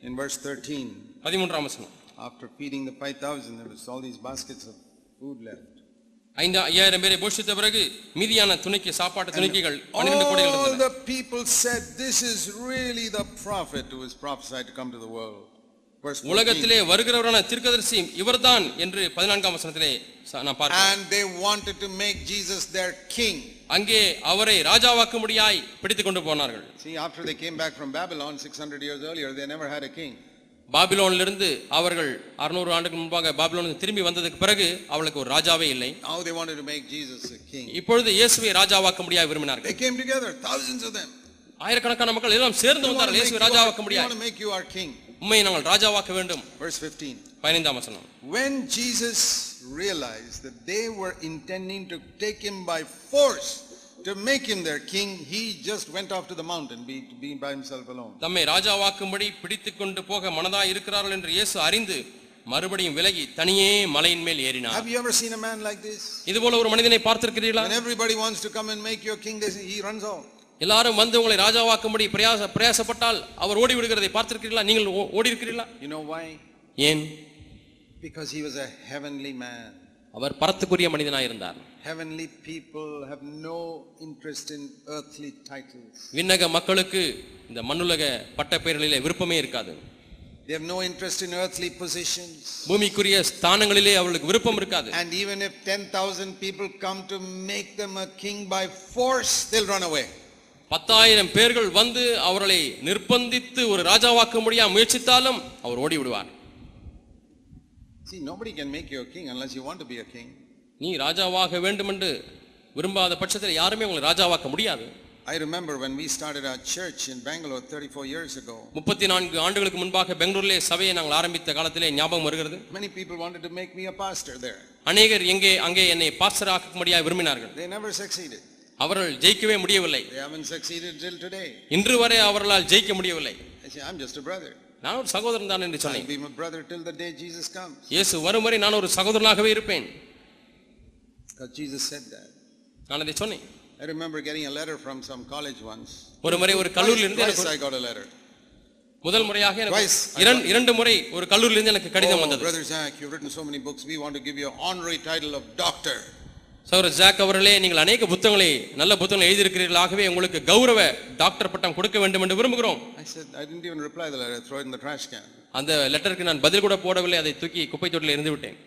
In verse 13.
13ஆம் வசனம்.
After feeding the 5,000 there was all these baskets of food left.
5000 பேரை போஷித்த பிறகு மீதியான துணிக்கு சாப்பாட்டு துணிக்கைகள் 12 கூடைகள் இருந்தன.
All the people said this is really the prophet who is prophesied to come to the world.
உலகத்திலே வருகிறவரான தீர்க்கதரிசி இவர்தான் என்று 14ஆம் வசனத்திலே நான் பார்க்கிறேன்.
And they wanted to make Jesus their king.
அங்கே அவரை ராஜாவாக்கும்படியாய் பிடித்துக் கொண்டு போனார்கள்.
See, after they came back from Babylon 600 years earlier, they never had a king.
பாபிலோனிலிருந்து அவர்கள் 600 ஆண்டுகளுக்கு முன்பாக பாபிலோனுக்கு திரும்பி வந்ததுக்கு பிறகு அவளுக்கு ஒரு ராஜாவே இல்லை.
Now they wanted to make Jesus a king.
இப்பொழுது இயேசுவை ராஜாவாக்கும்படியாய் விரும்பினார்கள்.
They came together, thousands of them.
ஆயிரக்கணக்கான மக்கள் எல்லாம் சேர்ந்து வந்தார்கள் இயேசுவை ராஜாவாக்கும்படியாய்.
We want to make you our king.
உம்மை நாங்கள் ராஜாவாக்க வேண்டும்.
Verse 15.
15ஆம் வசனம்.
When Jesus realized that they were intending to take him by force to make him their king, he just went off to the mountain to be by himself alone.
தம்மை ராஜாவாக்கும்படி பிடித்துக் கொண்டு போக மனதாய் இருக்கிறார்கள் என்று இயேசு அறிந்து மறுபடியும் விலகி தனியே மலையின் மேல் ஏறினார்.
Have you ever seen a man like this?
இதுபோல ஒரு மனிதனை பார்த்திருக்கிறீர்களா?
When everybody wants to come and make your king, he runs off.
எல்லாரும் வந்து உங்களை ராஜாவாக்கும்படி பிரயாசப்பட்டால் அவர் ஓடி விடுகிறதை பார்த்திருக்கிறீர்களா? நீங்கள் ஓடி இருக்கிறீர்களா?
You know why?
ஏன்?
Because he was a heavenly man.
அவர் பரத்துக்குரிய மனிதனாய் இருந்தார்.
Heavenly people have no interest in earthly titles.
விண்ணக மக்களுக்கு இந்த மண்ணுலக பட்டப்பெயர்களிலே விருப்பமே இருக்காது.
They have no interest in earthly positions.
பூமிக்குரிய ஸ்தானங்களிலே அவர்களுக்கு விருப்பம் இருக்காது.
And even if 10,000 people come to make them a king by force, they'll run away.
10,000 பேர்கள் வந்து அவர்களை நிர்பந்தித்து ஒரு ராஜாவாக்க முடியாம முயற்சித்தாலும் அவர் ஓடி விடுவார்.
See, nobody can make you a king unless you want to be a king.
நீ ராஜாவாக வேண்டும் என்று விரும்பாத பட்சத்தில் யாருமே உங்களை ராஜாவாக்க முடியாது.
I remember when we started our church in Bangalore 34 years ago.
34 ஆண்டுகளுக்கு முன்பாக பெங்களூரிலே சபையை நாங்கள் ஆரம்பித்த காலத்திலே ஞாபகம் வருகிறது.
Many people wanted to make me a pastor there.
அநேகர் அங்கே என்னை பாஸ்டர் ஆக்கும்படியாக விரும்பினார்கள்.
They never succeeded.
அவர்கள் ஜெயிக்கவே முடியவில்லை.
They haven't succeeded till today.
இன்று வரை அவர்களால் ஜெயிக்க முடியவில்லை.
I say I'm just a brother.
நான் ஒரு சகோதரன் தான் என்று சொன்னேன்.
I'll be my brother till the day Jesus comes.
இயேசு வரும் வரை நான் ஒரு சகோதரனாகவே இருப்பேன்.
Because Jesus said that.
நான் அதை சொன்னேன்.
I remember getting a letter from some college once.
ஒரு முறை ஒரு கல்லூரியில் இருந்து
I got a letter.
முதல் முறையாக எனக்கு இரண்டு முறை ஒரு கல்லூரியில் இருந்து எனக்கு கடிதம் வந்தது.
Brother Zach, you've written so many books. We want to give you an honorary title of doctor.
சகோதரர் ஜாக் அவர்களே, நீங்கள் அநேக புத்தகங்களை நல்ல புத்தகங்களை எழுதியிருக்கிறீர்கள், ஆகவே உங்களுக்கு கௌரவ டாக்டர் பட்டம் கொடுக்க வேண்டும் என்று விரும்புகிறோம்.
I said I didn't even reply the letter. I throw it in the trash can.
அந்த லெட்டருக்கு நான் பதில் கூட போடவில்லை, அதை தூக்கி குப்பை தொட்டியில் எறிந்து விட்டேன்.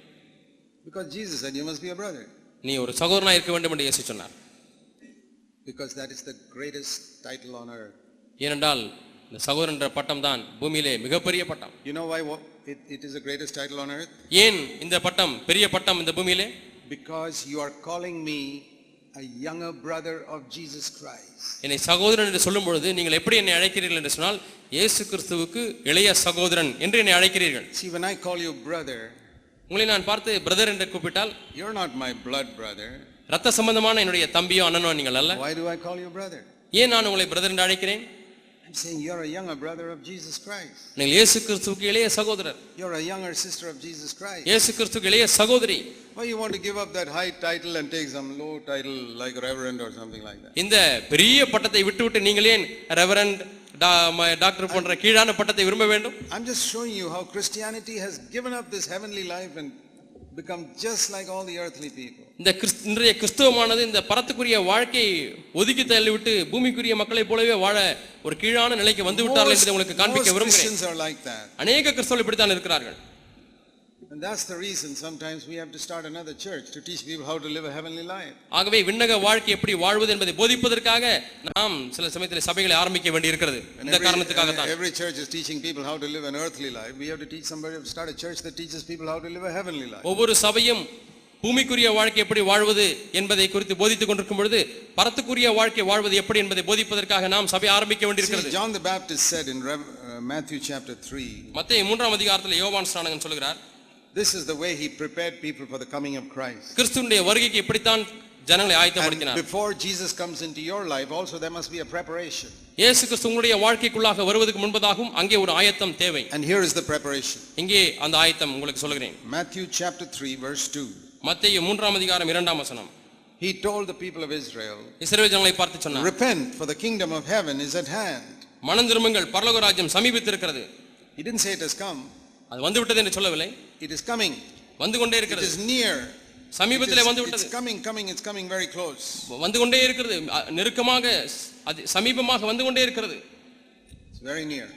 Because Jesus said you must be a brother.
நீ ஒரு சகோதரனா இருக்க வேண்டும் என்று இயேசு சொன்னார்.
Because that is the greatest title on earth.
ஏனென்றால் இந்த சகோதரன் என்ற பட்டம் தான் பூமியிலே மிகப்பெரிய பட்டம்.
You know why it is the greatest title on earth?
ஏன் இந்த பட்டம் பெரிய பட்டம் இந்த பூமியிலே?
Because you are calling me a younger brother of Jesus Christ.
என்னை சகோதரன் என்று சொல்லும் பொழுது நீங்கள் எப்படி என்னை அழைக்கிறீர்கள் என்று சொன்னால் இயேசு கிறிஸ்துவுக்கு இளைய சகோதரன் என்று என்னை அழைக்கிறீர்கள்.
See, when I call you brother,
உங்களை நான் பார்த்து பிரதர் என்று கூப்பிட்டால்
you're not my blood brother.
ரத்த சம்பந்தமான என்னுடைய தம்பியோ அண்ணனோ நீங்கள் அல்ல.
Why do I call you brother?
ஏன் நான் உங்களை பிரதர் என்று அழைக்கிறேன்?
I'm saying you're a younger brother of Jesus Christ.
நீங்கள் இயேசு கிறிஸ்துவுக்கு இளைய சகோதரர்.
You're a younger sister of Jesus Christ.
இயேசு கிறிஸ்துவுக்கு இளைய சகோதரி.
Why you want to give up that high title and take some low title like reverend or something like that?
இந்த பெரிய பட்டத்தை விட்டுவிட்டு நீங்கள் ஏன் ரெவரண்ட் டாக்டர் போன்ற கீழான பட்டத்தை விரும்ப வேண்டும்?
I'm just showing you how Christianity has given up this heavenly life and become just like all the earthly people.
இந்த இன்றைய கிறிஸ்துவமானது இந்த பரத்துக்குரிய வாழ்க்கையை ஒதுக்கி தள்ளிவிட்டு பூமிக்குரிய மக்களைப் போலவே வாழ ஒரு கீழான நிலைக்கு வந்து விட்டார்கள் என்பதை உங்களுக்கு காண்பிக்க விரும்புகிறேன்.
Christians are like that.
அநேக கிறிஸ்தவர்கள் இப்படித்தான் இருக்கிறார்கள்.
And that's the reason sometimes we have to start another church to teach people how to live a heavenly life.
ஆகவே விண்ணக வாழ்க்கை எப்படி வாழ்வது என்பதை போதிப்பதற்காக நாம் சில சமயத்தில் சபைகளை ஆரம்பிக்க வேண்டி இருக்கிறது. இந்த காரணத்துக்காக தான்
every church is teaching people how to live an earthly life. We have to teach somebody to start a church that teaches people how to live a heavenly life.
ஒவ்வொரு சபையும் பூமிக்குரிய வாழ்க்கை எப்படி வாழ்வது என்பதை குறித்து போதித்துக் கொண்டிருக்கும் பொழுது பரத்துக்குரிய வாழ்க்கை வாழ்வது எப்படி என்பதை போதிப்பதற்காக நாம் சபை ஆரம்பிக்க வேண்டியிருக்கிறது.
John the Baptist said in Matthew chapter 3.
மத்தேயு 3ஆம் அதிகாரத்தில் யோவான் ஸ்நானகன் சொல்கிறார்,
this is the way he prepared people for the coming of Christ.
கிறிஸ்துவினுடைய வருகைக்கு இப்படித்தான் ஜனங்களை ஆயத்தப்படுத்தினார்.
Before Jesus comes into your life also there must be a preparation.
இயேசு கிறிஸ்துவுடைய வாழ்க்கைக்குள்ளாக வருவதற்கு முன்பதாகவும் அங்கே ஒரு ஆயத்தம் தேவை.
And here is the preparation.
இங்கே அந்த ஆயத்தம் உங்களுக்கு சொல்கிறேன்.
Matthew chapter 3 verse 2.
மத்தேயு 3ஆம் அதிகாரம் 2ஆம் வசனம்.
He told the people of Israel,
இஸ்ரவேல் ஜனங்களை பார்த்து சொன்னார்,
repent for the kingdom of heaven is at hand.
மனம் திரும்புங்கள், பரலோக ராஜ்யம் சமீபித்திருக்கிறது.
He didn't say it has come.
அது வந்து விட்டது என்று சொல்லவில்லை.
It is coming.
வந்து கொண்டே
It
இருக்கிறது.
is near.
சமீபத்திலே வந்து விட்டது.
It's coming very close.
வந்து கொண்டே இருக்கிறது. நெருக்கமாக சமீபமாக வந்து கொண்டே இருக்கிறது.
It's very near.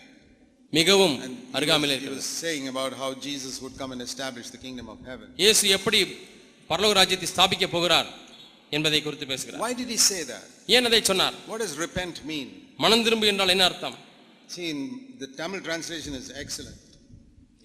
மிகவும் அருகாமையில் இருக்கிறது.
He was saying about how Jesus would come and establish the kingdom of heaven.
இயேசு எப்படி பரலோக ராஜ்யத்தை ஸ்தாபிக்க போகிறார் என்பதை குறித்து பேசுகிறார்.
Why did he say that?
ஏன் அதை சொன்னார்?
What does repent mean?
மனம் திரும்பு என்றால் என்ன அர்த்தம்?
See, in the Tamil translation is excellent.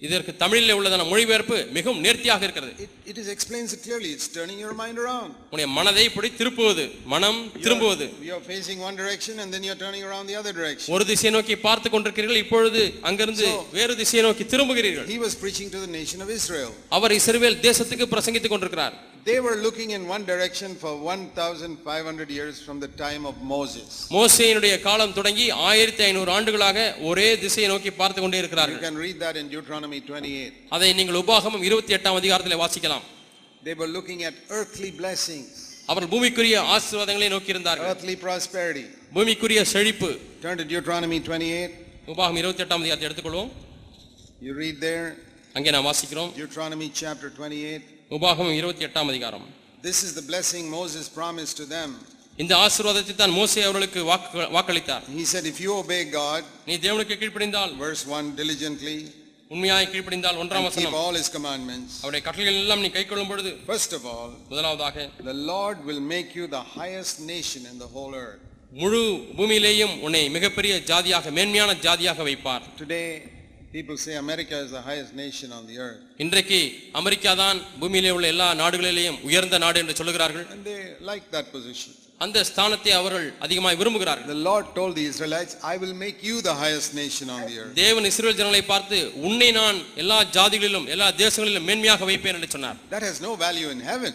இதற்கு தமிழிலே உள்ளதான மொழிபெயர்ப்பு மிகவும் நேர்த்தியாக இருக்கிறது.
It explains it clearly. It's turning your mind around.
உன்னுடைய மனதை இப்படி திருப்புவது, மனம் திரும்புவது.
You are facing one direction and then you are turning around the other direction.
ஒரு திசையை நோக்கி பார்த்து கொண்டிருக்கிறீர்கள், இப்பொழுது அங்கிருந்து வேறு திசையை நோக்கி திரும்புகிறீர்கள்.
He was preaching to the nation of Israel.
அவர் இஸ்ரவேல் தேசத்துக்கு பிரசங்கித்துக் கொண்டிருக்கிறார்.
They were looking in one direction for 1500 years from the time of Moses.
மோசேயினுடைய காலம் தொடங்கி 1500 ஆண்டுகளாக ஒரே திசையை நோக்கி பார்த்து கொண்டே இருக்கிறார்கள்.
You can read that in Deuteronomy 28.
அதை நீங்கள் உபாகமம் 28ஆம் அதிகாரத்திலே வாசிக்கலாம்.
They were looking at earthly blessings.
அவர்கள் பூமிக்குரிய ஆசீர்வாதங்களை நோக்கி இருந்தார்கள்.
Earthly prosperity.
பூமிக்குரிய செழிப்பு.
Turn to Deuteronomy 28.
உபாகமம் 28ஆம் அதிகாரத்தை எடுத்துக்கொள்வோம்.
You read there.
அங்கே நாம் வாசிக்கிறோம்.
Deuteronomy chapter 28.
உபாகமம் 28ஆம் அதிகாரம்.
This is the blessing Moses promised to them.
இந்த ஆசீர்வாதத்தை தான் மோசே அவர்களுக்கு வாக்களித்தார்.
He said, if you obey God,
நீ தேவனுக்கு கீழ்ப்படிந்தால்,
verse 1, diligently,
உண்மையாய் கீழ்ப்படிந்தால், 1ஆம்
keep
வசனம்,
all his commandments.
அவருடைய கட்டளைகள் எல்லாம் நீ கைக்கொள்ளும் பொழுது,
First of all,
முதலாவதாக,
the Lord will make you the highest nation in the whole earth.
முழு பூமியிலேயும் உன்னை மிகப்பெரிய ஜாதியாக, மேன்மையான ஜாதியாக வைப்பார்.
Today people say America is the highest nation on the earth.
இன்றைக்கு அமெரிக்கா தான் பூமியிலே உள்ள எல்லா நாடுகளிலேயும் உயர்ந்த நாடு என்று சொல்லுகிறார்கள்.
And they like that position.
அந்த ஸ்தானத்தை அவர்கள் அதிகமாக விரும்புகிறார்கள்.
The Lord told the Israelites, I will make you the highest nation on the earth.
தேவன் இஸ்ரவேல் ஜனங்களை பார்த்து உன்னை நான் எல்லா ஜாதிகளிலும் எல்லா தேசங்களிலும் மேன்மையாக வைப்பேன் என்று சொன்னார்.
That has no value in heaven.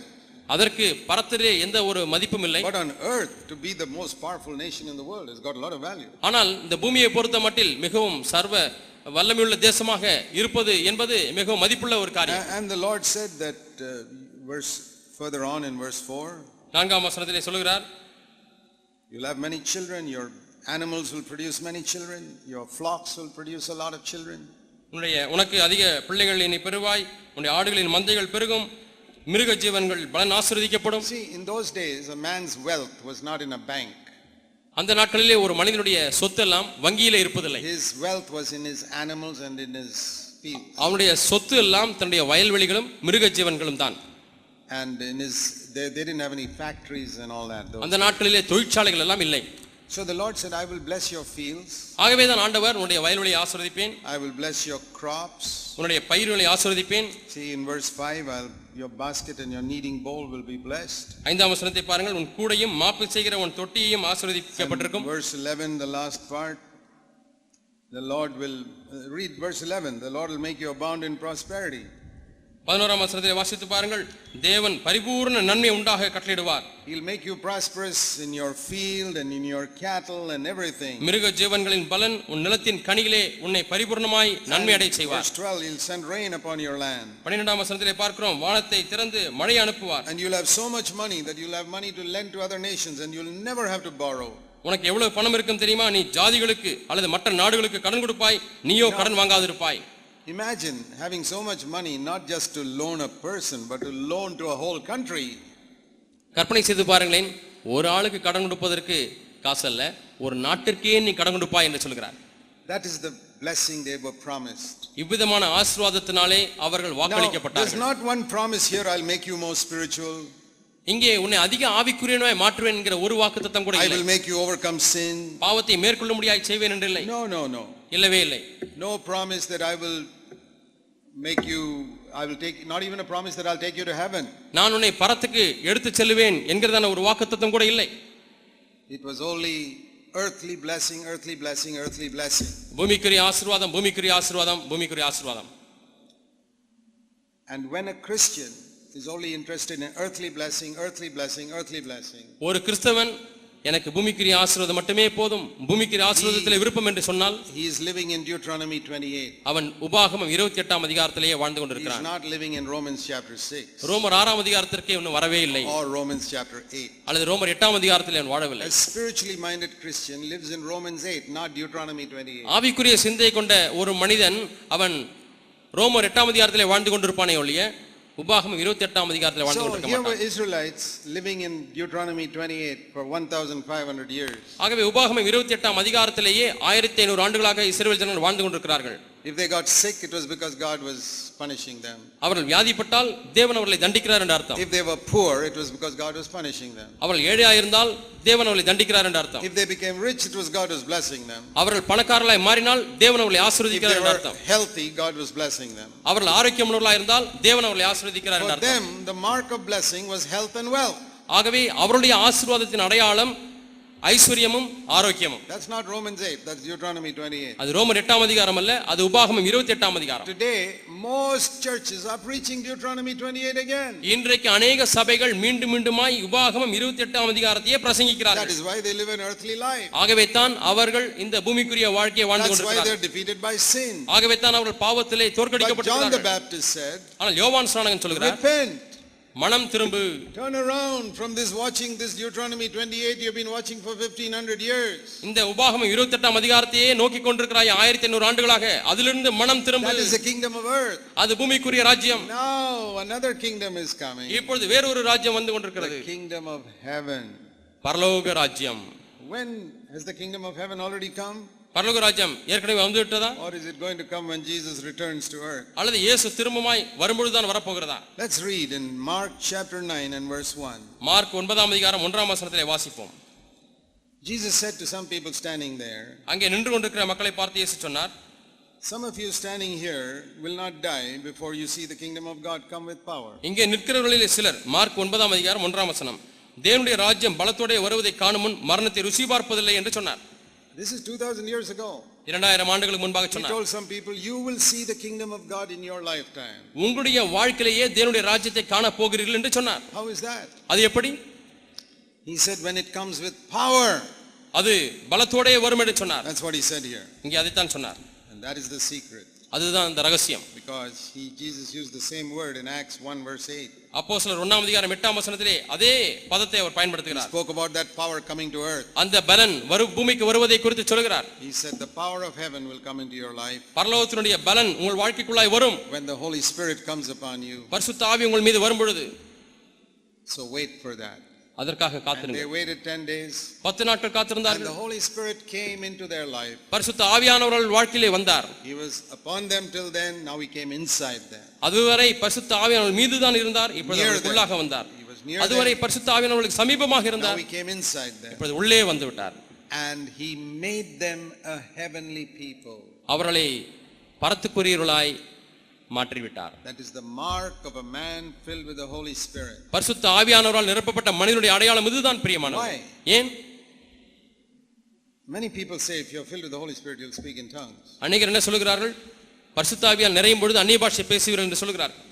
அதற்கு பரத்திலே எந்த ஒரு மதிப்பும் இல்லை.
But on earth, to be the most powerful nation in the world has got a lot of value.
ஆனால் இந்த பூமியை பொறுத்த மட்டில் மிகவும் சர்வ வல்லமையுள்ள தேசமாக இருப்பது என்பது மிகவும் மதிப்புள்ள ஒரு காரியம்.
And the Lord said that verse further on in verse 4,
4ஆம் வசனத்திலே சொல்கிறார்,
you'll have many children, your animals will produce many children, your flocks will produce a lot of children.
உனக்கு அதிக பிள்ளைகள் நீ பெறுவாய், உன்னுடைய ஆடுகளின் மந்தைகள் பெருகும், மிருக ஜீவன்கள் பலன் ஆசீர்வதிக்கப்படும்.
See, in those days a man's wealth was not in a bank.
அந்த நாட்களிலே ஒரு மனிதனுடைய சொத்து எல்லாம் வங்கியிலே இருப்பதில்லை.
His wealth was in his animals and in his fields.
அவனுடைய சொத்து எல்லாம் தன்னுடைய வயல்வெளிகளும் மிருக ஜீவன்களும் தான்.
And in his, they didn't have any factories and all that.
அந்த நாட்களிலே தொழிற்சாலைகள் எல்லாம் இல்லை.
So the Lord said, I will bless your fields.
ஆகவே தான் ஆண்டவர் உன்னுடைய வயல்வெளியை ஆசீர்வதிப்பேன்.
I will bless your crops.
உன்னுடைய பயிர்களை ஆசீர்வதிப்பேன்.
See in verse 5, your basket and your kneading bowl will be blessed.
5ஆம் வசனத்தை பாருங்கள், உன் கூடையும் மாப்பு செய்கிற உன் தொட்டியையும் ஆசீர்வதிக்கப்பட்டிருக்கும்.
Verse 11, the last part, the Lord will read verse 11, the Lord will make you abound in prosperity.
11ஆம் வசனத்தை வாசித்து பாருங்கள், தேவன் பரிபூர்ண நன்மை உண்டாக கட்டளையிடுவார்.
He'll make you prosperous in your field and in your cattle and everything.
மிருக ஜீவன்களின் பலன் உன் நிலத்தின் கனியிலே உன்னை பரிபூர்ணமாய் நன்மை அடைய செய்வார்.
Verse 12, he'll send rain upon your land.
12ஆம் வசனத்திலே பார்க்கிறோம், வானத்தை திறந்து மழை அனுப்புவார்.
And you'll have so much money that you'll have money to lend to other nations and you'll never have to borrow.
உனக்கு எவ்வளவு பணம் இருக்கும் தெரியுமா? நீ ஜாதிகளுக்கு அல்லது மற்ற நாடுகளுக்கு கடன் கொடுப்பாய், நீயோ கடன் வாங்காதிருப்பாய்.
Imagine having so much money not just to loan a person but to loan to a whole country.
கற்பனை செய்து பாருங்களேன், ஒரு ஆளுக்கு கடன் கொடுப்பதற்கு காசு அல்ல, ஒரு நாட்டிற்கே நீ கடன் கொடுப்பாய் என்று சொல்கிறார்.
That is the blessing they were promised.
இவ்விதமான ஆசீர்வாதத்தினாலே அவர்கள் வாக்களிக்கப்பட்டார்கள்.
There's not one promise here, I'll make you more spiritual.
இங்கே உன்னை அதிக ஆவிக்குரியவனாய் மாற்றுவேன் என்கிற ஒரு வாக்குத்தத்தம் கூட இல்லை.
I will make you overcome sin.
பாவத்தை மேற்கொள்ள முடியாய் செய்வேன் என்று இல்லை.
No.
இல்லவே இல்லை.
No promise that I will make you, I will take, not even a promise that I'll take you to heaven.
நான் உன்னை பரத்துக்கு எடுத்து செல்வேன் என்கிறதான ஒரு வாக்குத்தத்தம் கூட இல்லை.
It was only earthly blessing, earthly blessing, earthly blessing.
பூமிக்குரிய ஆசீர்வாதம், பூமிக்குரிய ஆசீர்வாதம், பூமிக்குரிய ஆசீர்வாதம்.
And when a Christian is only interested in earthly blessing, earthly blessing, earthly blessing,
ஒரு கிறிஸ்தவன் எனக்கு பூமிக்குரிய ஆசீர்வாதம் மட்டுமே போதும், பூமிக்குரிய ஆசீர்வாதத்திலே விருப்பம் என்று சொன்னால்,
he is living in Deuteronomy 28.
அவன் உபாகமம் 28ஆம் அதிகாரத்திலேயே வாழ்ந்து கொண்டிருக்கிறான்.
He is not living in Romans chapter 6.
ரோமர் 6ஆம் அதிகாரத்திற்கே இன்னும் வரவே இல்லை.
Or Romans chapter 8.
அல்லது ரோமர் 8ஆம் அதிகாரத்திலே அவன் வாழவில்லை.
A spiritually minded Christian lives in Romans 8, not Deuteronomy 28.
ஆவிக்குரிய சிந்தை கொண்ட ஒரு மனிதன் அவன் ரோமர் 8ஆம் அதிகாரத்திலே வாழ்ந்து கொண்டிருப்பானே ஒழிய உபாகமம் 28ஆம் அதிகாரத்திலே வாழ்ந்து கொண்டிருக்க
மாட்டான். So
here
were Israelites living in Deuteronomy 28 for 1500 years.
ஆகவே உபாகமம் 28ஆம் அதிகாரத்திலேயே 1500 ஆண்டுகளாக இஸ்ரவேல் ஜனங்கள் வாழ்ந்து கொண்டிருக்கிறார்கள்.
If they got sick, it was because God was punishing them.
அவர்கள் வியாதிப்பட்டால் தேவன் அவர்களை தண்டிக்கிறார் என்று அர்த்தம்.
If they were poor, it was because God was punishing them.
அவர்கள் ஏழையாக இருந்தால் தேவன் அவர்களை தண்டிக்கிறார் என்று அர்த்தம்.
If they became rich, it was God was blessing them.
அவர்கள் பணக்காரர்களாய் மாறினால் தேவன் அவர்களை ஆசீர்வதிக்கிறார் என்று அர்த்தம்.
If they were healthy, God was blessing them.
அவர்கள் ஆரோக்கியமுள்ளவர்களாக இருந்தால் தேவன் அவர்களை ஆசீர்வதிக்கிறார் என்று அர்த்தம்.
For them, the mark of blessing was health and wealth.
ஆகவே அவருடைய ஆசீர்வாதத்தின் அடையாளம் ஐஸ்வரியமும் ஆரோக்கியமும்.
That's not Romans 8, that's Deuteronomy 28.
அது ரோமர் 8ஆம் அதிகாரம் அல்ல, அது உபாகமம் 28ஆம் அதிகாரம்.
Today most churches are preaching Deuteronomy 28 again.
இன்றைக்கு अनेक சபைகள் மீண்டும் மீண்டுமாய் உபாகமம் 28ஆம் அதிகாரத்தையே பிரசங்கிக்கிறார்கள்.
That is why they live an earthly life.
ஆகவே தான் அவர்கள் இந்த பூமிக்குரிய வாழ்க்கையை வாழ்ந்து கொண்டிருக்கிறார்கள்.
That's why they're defeated by sin.
ஆகவே தான் அவர்கள் பாவத்திலே தோற்கடிக்கப்பட்டிருக்கிறார்கள்.
John the Baptist said,
ஆனால் யோவான் ஸ்நானகன் சொல்கிறார்,
repent,
மனம் திரும்பு,
turn around from this watching this Deuteronomy 28 you've been watching for 1500 years.
இந்த உபாகமம் 28ஆம் அதிகாரத்தையே நோக்கி கொண்டிருக்கிறாய் 1500 ஆண்டுகளாக, அதிலிருந்து மனம் திரும்பு.
That is the kingdom of earth.
அது பூமிக்குரிய ராஜ்யம்.
Now another kingdom is coming.
இப்பொழுது வேறொரு ராஜ்யம் வந்து கொண்டிருக்கிறது.
The kingdom of heaven.
பரலோக ராஜ்யம்.
When has the kingdom of heaven already come?
பரலோக ராஜ்யம் ஏற்கனவே வந்து விட்டதா?
Or is it going to come when Jesus returns to earth?
அல்லது இயேசு திரும்பமாய் வரும்பொழுது தான் வரப்போகிறதா?
Let's read in Mark chapter 9 and verse 1.
Mark 9ஆம் அதிகாரம் 1ஆம் வசனத்திலே வாசிப்போம்.
Jesus said to some people standing there,
அங்கே நின்று கொண்டிருக்கிற மக்களை பார்த்து இயேசு சொன்னார்,
some of you standing here will not die before you see the kingdom of God come with power.
இங்கே நிற்கிறவர்களிலே சிலர், மார்க் 9ஆம் அதிகாரம் 1ஆம் வசனம், தேவனுடைய ராஜ்யம் பலத்தோடே வருவதை காணும் முன் மரணத்தை ருசி பார்ப்பதில்லை என்று சொன்னார்.
This is 2000 years ago.
2000 ஆண்டுகளுக்கு முன்பாக சொன்னார்.
He told some people, you will see the kingdom of God in your lifetime.
உங்களுடைய வாழ்க்கையிலேயே தேவனுடைய ராஜ்யத்தை காண போகிறீர்கள் என்று சொன்னார்.
How is that?
அது எப்படி?
He said when it comes with power.
அது பலத்தோடே வரும் என்று சொன்னார்.
That's what he said here.
இங்கே அதைத்தான் சொன்னார்.
And that is the secret.
அதுதான் அந்த ரகசியம்.
Because Jesus used the same word in Acts 1 verse 8.
அப்போஸ்தலர் 1ஆம் அதிகாரம் 8ஆம் வசனத்திலே அதே பதத்தை அவர் பயன்படுத்துகிறார்.
He spoke about that power coming to earth.
அந்த பலன் பூமிக்கு வருவதை குறித்து சொல்கிறார்.
He said the power of heaven will come into your life.
பரலோகத்தினுடைய பலன் உங்கள் வாழ்க்கைக்குள்ளாய் வரும்.
When the Holy Spirit comes upon you.
பரிசுத்த ஆவி உங்கள் மீது வரும் பொழுது.
So wait for that.
அதற்காக
And they
காத்திருந்தார்கள்.
waited 10 days.
10 நாட்கள்
And
காத்திருந்தார்கள்.
the Holy Spirit came into their life.
பரிசுத்த ஆவியானவர்கள் வாழ்க்கையிலே வந்தார்.
He was upon them till then. Now he came inside them.
அதுவரை பரிசுத்த ஆவியானவர் மீதுதான் இருந்தார். இப்பொழுது
Near
அவர்களுக்குள்ளாக வந்தார்.
He was near
அதுவரை
them.
பரிசுத்த ஆவியானவர்களுக்கு சமீபமாக
Now
இருந்தார்.
he came inside them.
இப்பொழுது உள்ளே வந்து விட்டார்.
And he made them a heavenly people.
அவர்களை பரத்துக்குரியவர்களாய் மாற்றிவிட்டார்.
That is the mark of a man filled with the Holy Spirit.
பரிசுத்த ஆவியானவரால் நிரப்பப்பட்ட மனிதனுடைய அடையாளம் இதுதான் பிரியமானவர்களே. ஏன்?
Many people say if you are filled with the Holy Spirit you'll speak in tongues.
அநேகர் என்ன சொல்கிறார்கள்? பரிசுத்த ஆவியால் நிறையும் பொழுது அந்நிய பாஷை பேசுவீர்கள் என்று சொல்கிறார்கள்.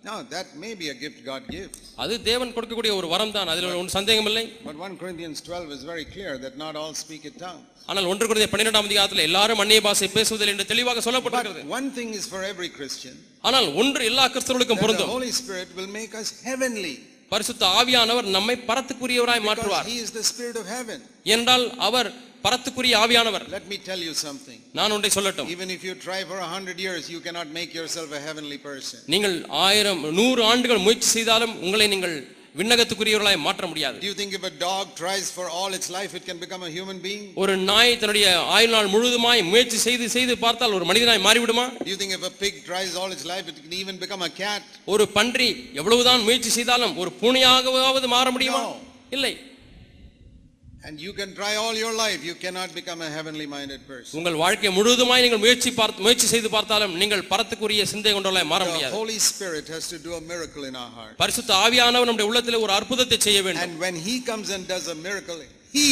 Now that may be a gift God gives.
அது தேவன் கொடுக்கக்கூடிய ஒரு வரம் தான், அதில் ஒன்றும் சந்தேகம் இல்லை.
But 1 Corinthians 12 is very clear that not all speak in tongues.
ஆனால் 1 கொரிந்தியர் 12ஆம் அதிகாரத்தில் எல்லாரும் அந்நிய பாஷை பேசுவதில்லை என்று தெளிவாக சொல்லப்பட்டிருக்கிறது.
But one thing is for every Christian.
ஆனால் ஒன்று எல்லா கிறிஸ்தவர்களுக்கும்
The
பொருந்தும்.
Holy Spirit will make us heavenly.
பரிசுத்த ஆவியானவர் நம்மை பரத்துக்குரியவராய்
Because
மாற்றுவார்.
he is the Spirit of heaven.
என்றால் அவர் பரத்துக்குரிய ஆவியானவர்.
Let me tell you something.
நான் ஒன்றை சொல்லட்டும்.
Even if you try for 100 years you cannot make yourself a heavenly person.
நீங்கள் 100 ஆண்டுகள் முயற்சி செய்தாலும் உங்களை நீங்கள் விண்ணகத்துக்குரியவர்களாய் மாற்ற முடியாது.
Do you think if a dog tries for all its life it can become a human being?
ஒரு நாய் தன்னுடைய ஆயுள் நாள் முழுவதுமாய் முயற்சி செய்து பார்த்தால் ஒரு மனிதனாய் மாறிவிடுமா?
Do you think if a pig tries all its life it can even become a cat?
ஒரு பன்றி எவ்வளவுதான் முயற்சி செய்தாலும் ஒரு பூனையாகவாவது மாற முடியுமா?
No.
இல்லை.
And you can try all your life you cannot become a heavenly minded person.
உங்கள் வாழ்க்கை முழுவதுமாய் நீங்கள் முயற்சி செய்து பார்த்தாலும் நீங்கள் பரத்துக்குரிய சிந்தை கொண்டவர்களாய் மாற
The
முடியாது.
Holy Spirit has to do a miracle in our heart.
பரிசுத்த ஆவியானவர் நம்முடைய உள்ளத்திலே ஒரு அற்புதத்தை செய்ய வேண்டும்.
And when he comes and does a miracle he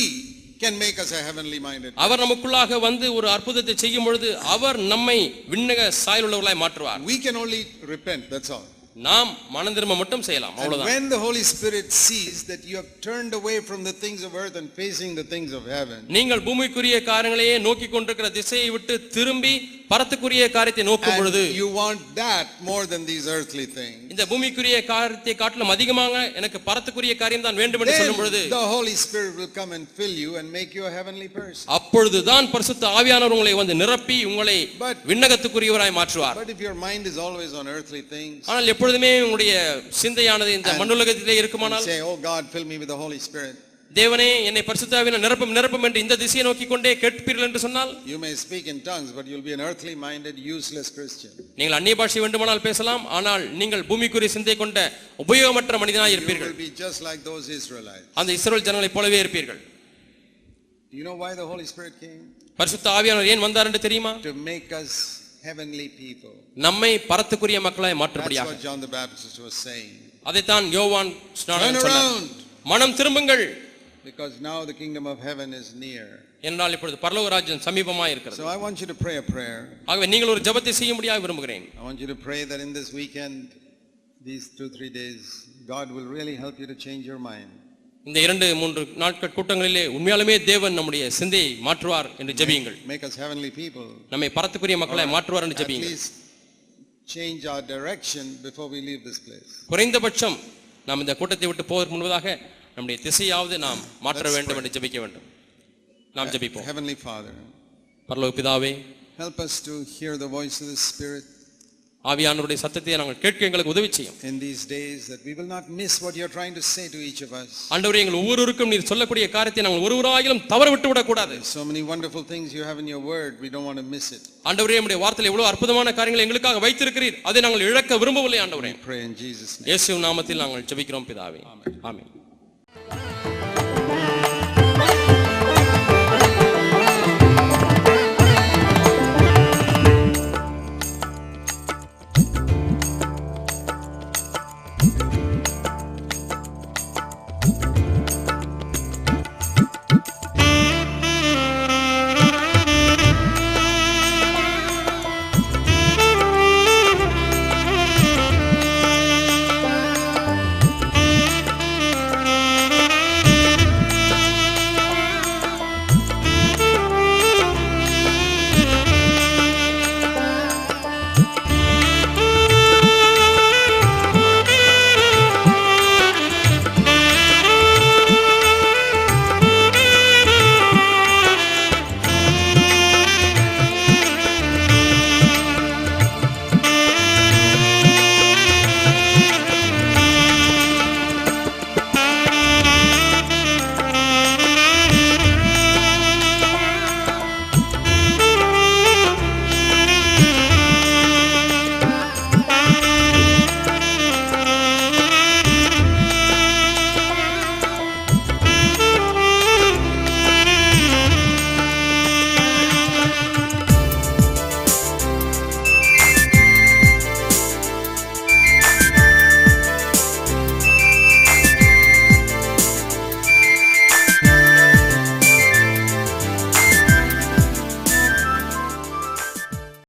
can make us a heavenly minded.
அவர் நமக்குள்ளாக வந்து ஒரு அற்புதத்தை செய்யும் பொழுது அவர் நம்மை விண்ணக சாயல் உள்ளவர்களாய் மாற்றுவார்.
We can only repent, that's all.
நாம் மனம் திரும்ப மட்டும் செய்யலாம்,
And
அவ்வளவுதான்.
when the Holy Spirit sees that you have turned away from the things of earth and facing the things of heaven,
நீங்கள் பூமிக்குரிய காரியங்களையே நோக்கி கொண்டிருக்கிற திசையை விட்டு திரும்பி பரத்துக்குரிய காரியத்தை நோக்கும் பொழுது
and you want that more than these earthly things,
இந்த பூமிக்குரிய காரியத்தை காட்டிலும் அதிகமாக எனக்கு பரத்துக்குரிய காரியம் தான் வேண்டும் என்று சொல்லும் பொழுது
then the Holy Spirit will come and fill you and make you a heavenly person.
அப்பொழுதுதான் பரிசுத்த ஆவியானவர் உங்களை வந்து நிரப்பி உங்களை
But-
விண்ணகத்துக்குரியவராய் மாற்றுவார்.
But if your mind is always on earthly things,
ஆனால் எப்பொழுதுமே உங்களுடைய சிந்தையானது இந்த மண்ணுலகத்திலே
and
இருக்குமானால்
say, oh God, fill me with the Holy Spirit,
தேவனே என்னை பரிசுத்த ஆவியினால் நிரப்பும் என்று இந்த திசையை நோக்கி கொண்டே கேட்பீர்கள் என்று சொன்னால்
you may speak in tongues but you'll be an earthly minded useless Christian.
நீங்கள் அந்நிய பாஷை வேண்டுமானால் பேசலாம், ஆனால் நீங்கள் பூமிக்குரிய சிந்தை கொண்ட உபயோகமற்ற மனிதனாய்
You
இருப்பீர்கள்.
will be just like those Israelites.
அந்த இஸ்ரவேல் ஜனங்களைப் போலவே இருப்பீர்கள்.
Do you know why the Holy Spirit came?
பரிசுத்த ஆவியானவர் ஏன் வந்தார் என்று தெரியுமா?
To make us heavenly people.
நம்மை பரத்துக்குரிய மக்களாய்
That's
மாற்றும்படியாக.
what John the Baptist was saying.
அதைத்தான் யோவான் ஸ்நானகன்
Turn
சொன்னார்.
around.
மனம் திரும்புங்கள்,
Because now the kingdom of heaven is near.
என்றால் இப்பொழுது பரலோக ராஜ்யம் சமீபமாய் இருக்கிறது.
So I want you to pray a prayer.
ஆகவே நீங்கள் ஒரு ஜெபத்தை செய்யும்படியாக விரும்புகிறேன்.
I want you to pray that in this weekend, these 2-3 days, God will really help you to change your mind.
இந்த 2-3 நாட்கள் கூட்டங்களிலே உண்மையாலுமே தேவன் நம்முடைய சிந்தையை மாற்றுவார் என்று ஜெபியுங்கள்.
Make us heavenly people.
நம்மை பரத்துக்குரிய மக்களாய் மாற்றுவார் என்று
At
ஜெபியுங்கள்.
least change our direction before we leave this place.
குறைந்தபட்சம் நாம் இந்த கூட்டத்தை விட்டு போவதற்கு முன்பதாக நம்முடைய திசையாவது நாம் மாற்ற வேண்டும் என்று ஜெபிக்க வேண்டும். நாம் ஜெபிப்போம்.
Heavenly Father,
பரலோக பிதாவே,
help us to hear the voice of the Spirit
ஆவியானவருடைய சத்தத்தை நாங்கள் கேட்க எங்களுக்கு உதவி செய்யும்.
in these days, that we will not miss what you are trying to say to each of us.
ஆண்டவரே, எங்கள் ஒவ்வொருவருக்கும் நீர் சொல்லக்கூடிய காரியத்தை நாங்கள் ஒருவராயிலும் தவற விட்டு விடக் கூடாது.
So many wonderful things you have in your word, we don't want to miss it.
ஆண்டவரே, நம்முடைய வார்த்தையில் எவ்வளவு அற்புதமான காரியங்களை எங்களுக்காக வைத்திருக்கிறீர், அதை நாங்கள் இழக்க விரும்பவில்லை. ஆண்டவரே,
Pray in Jesus' name.
இயேசுவின் நாமத்தில் நாங்கள் ஜெபிக்கிறோம் பிதாவே. ஆமென்.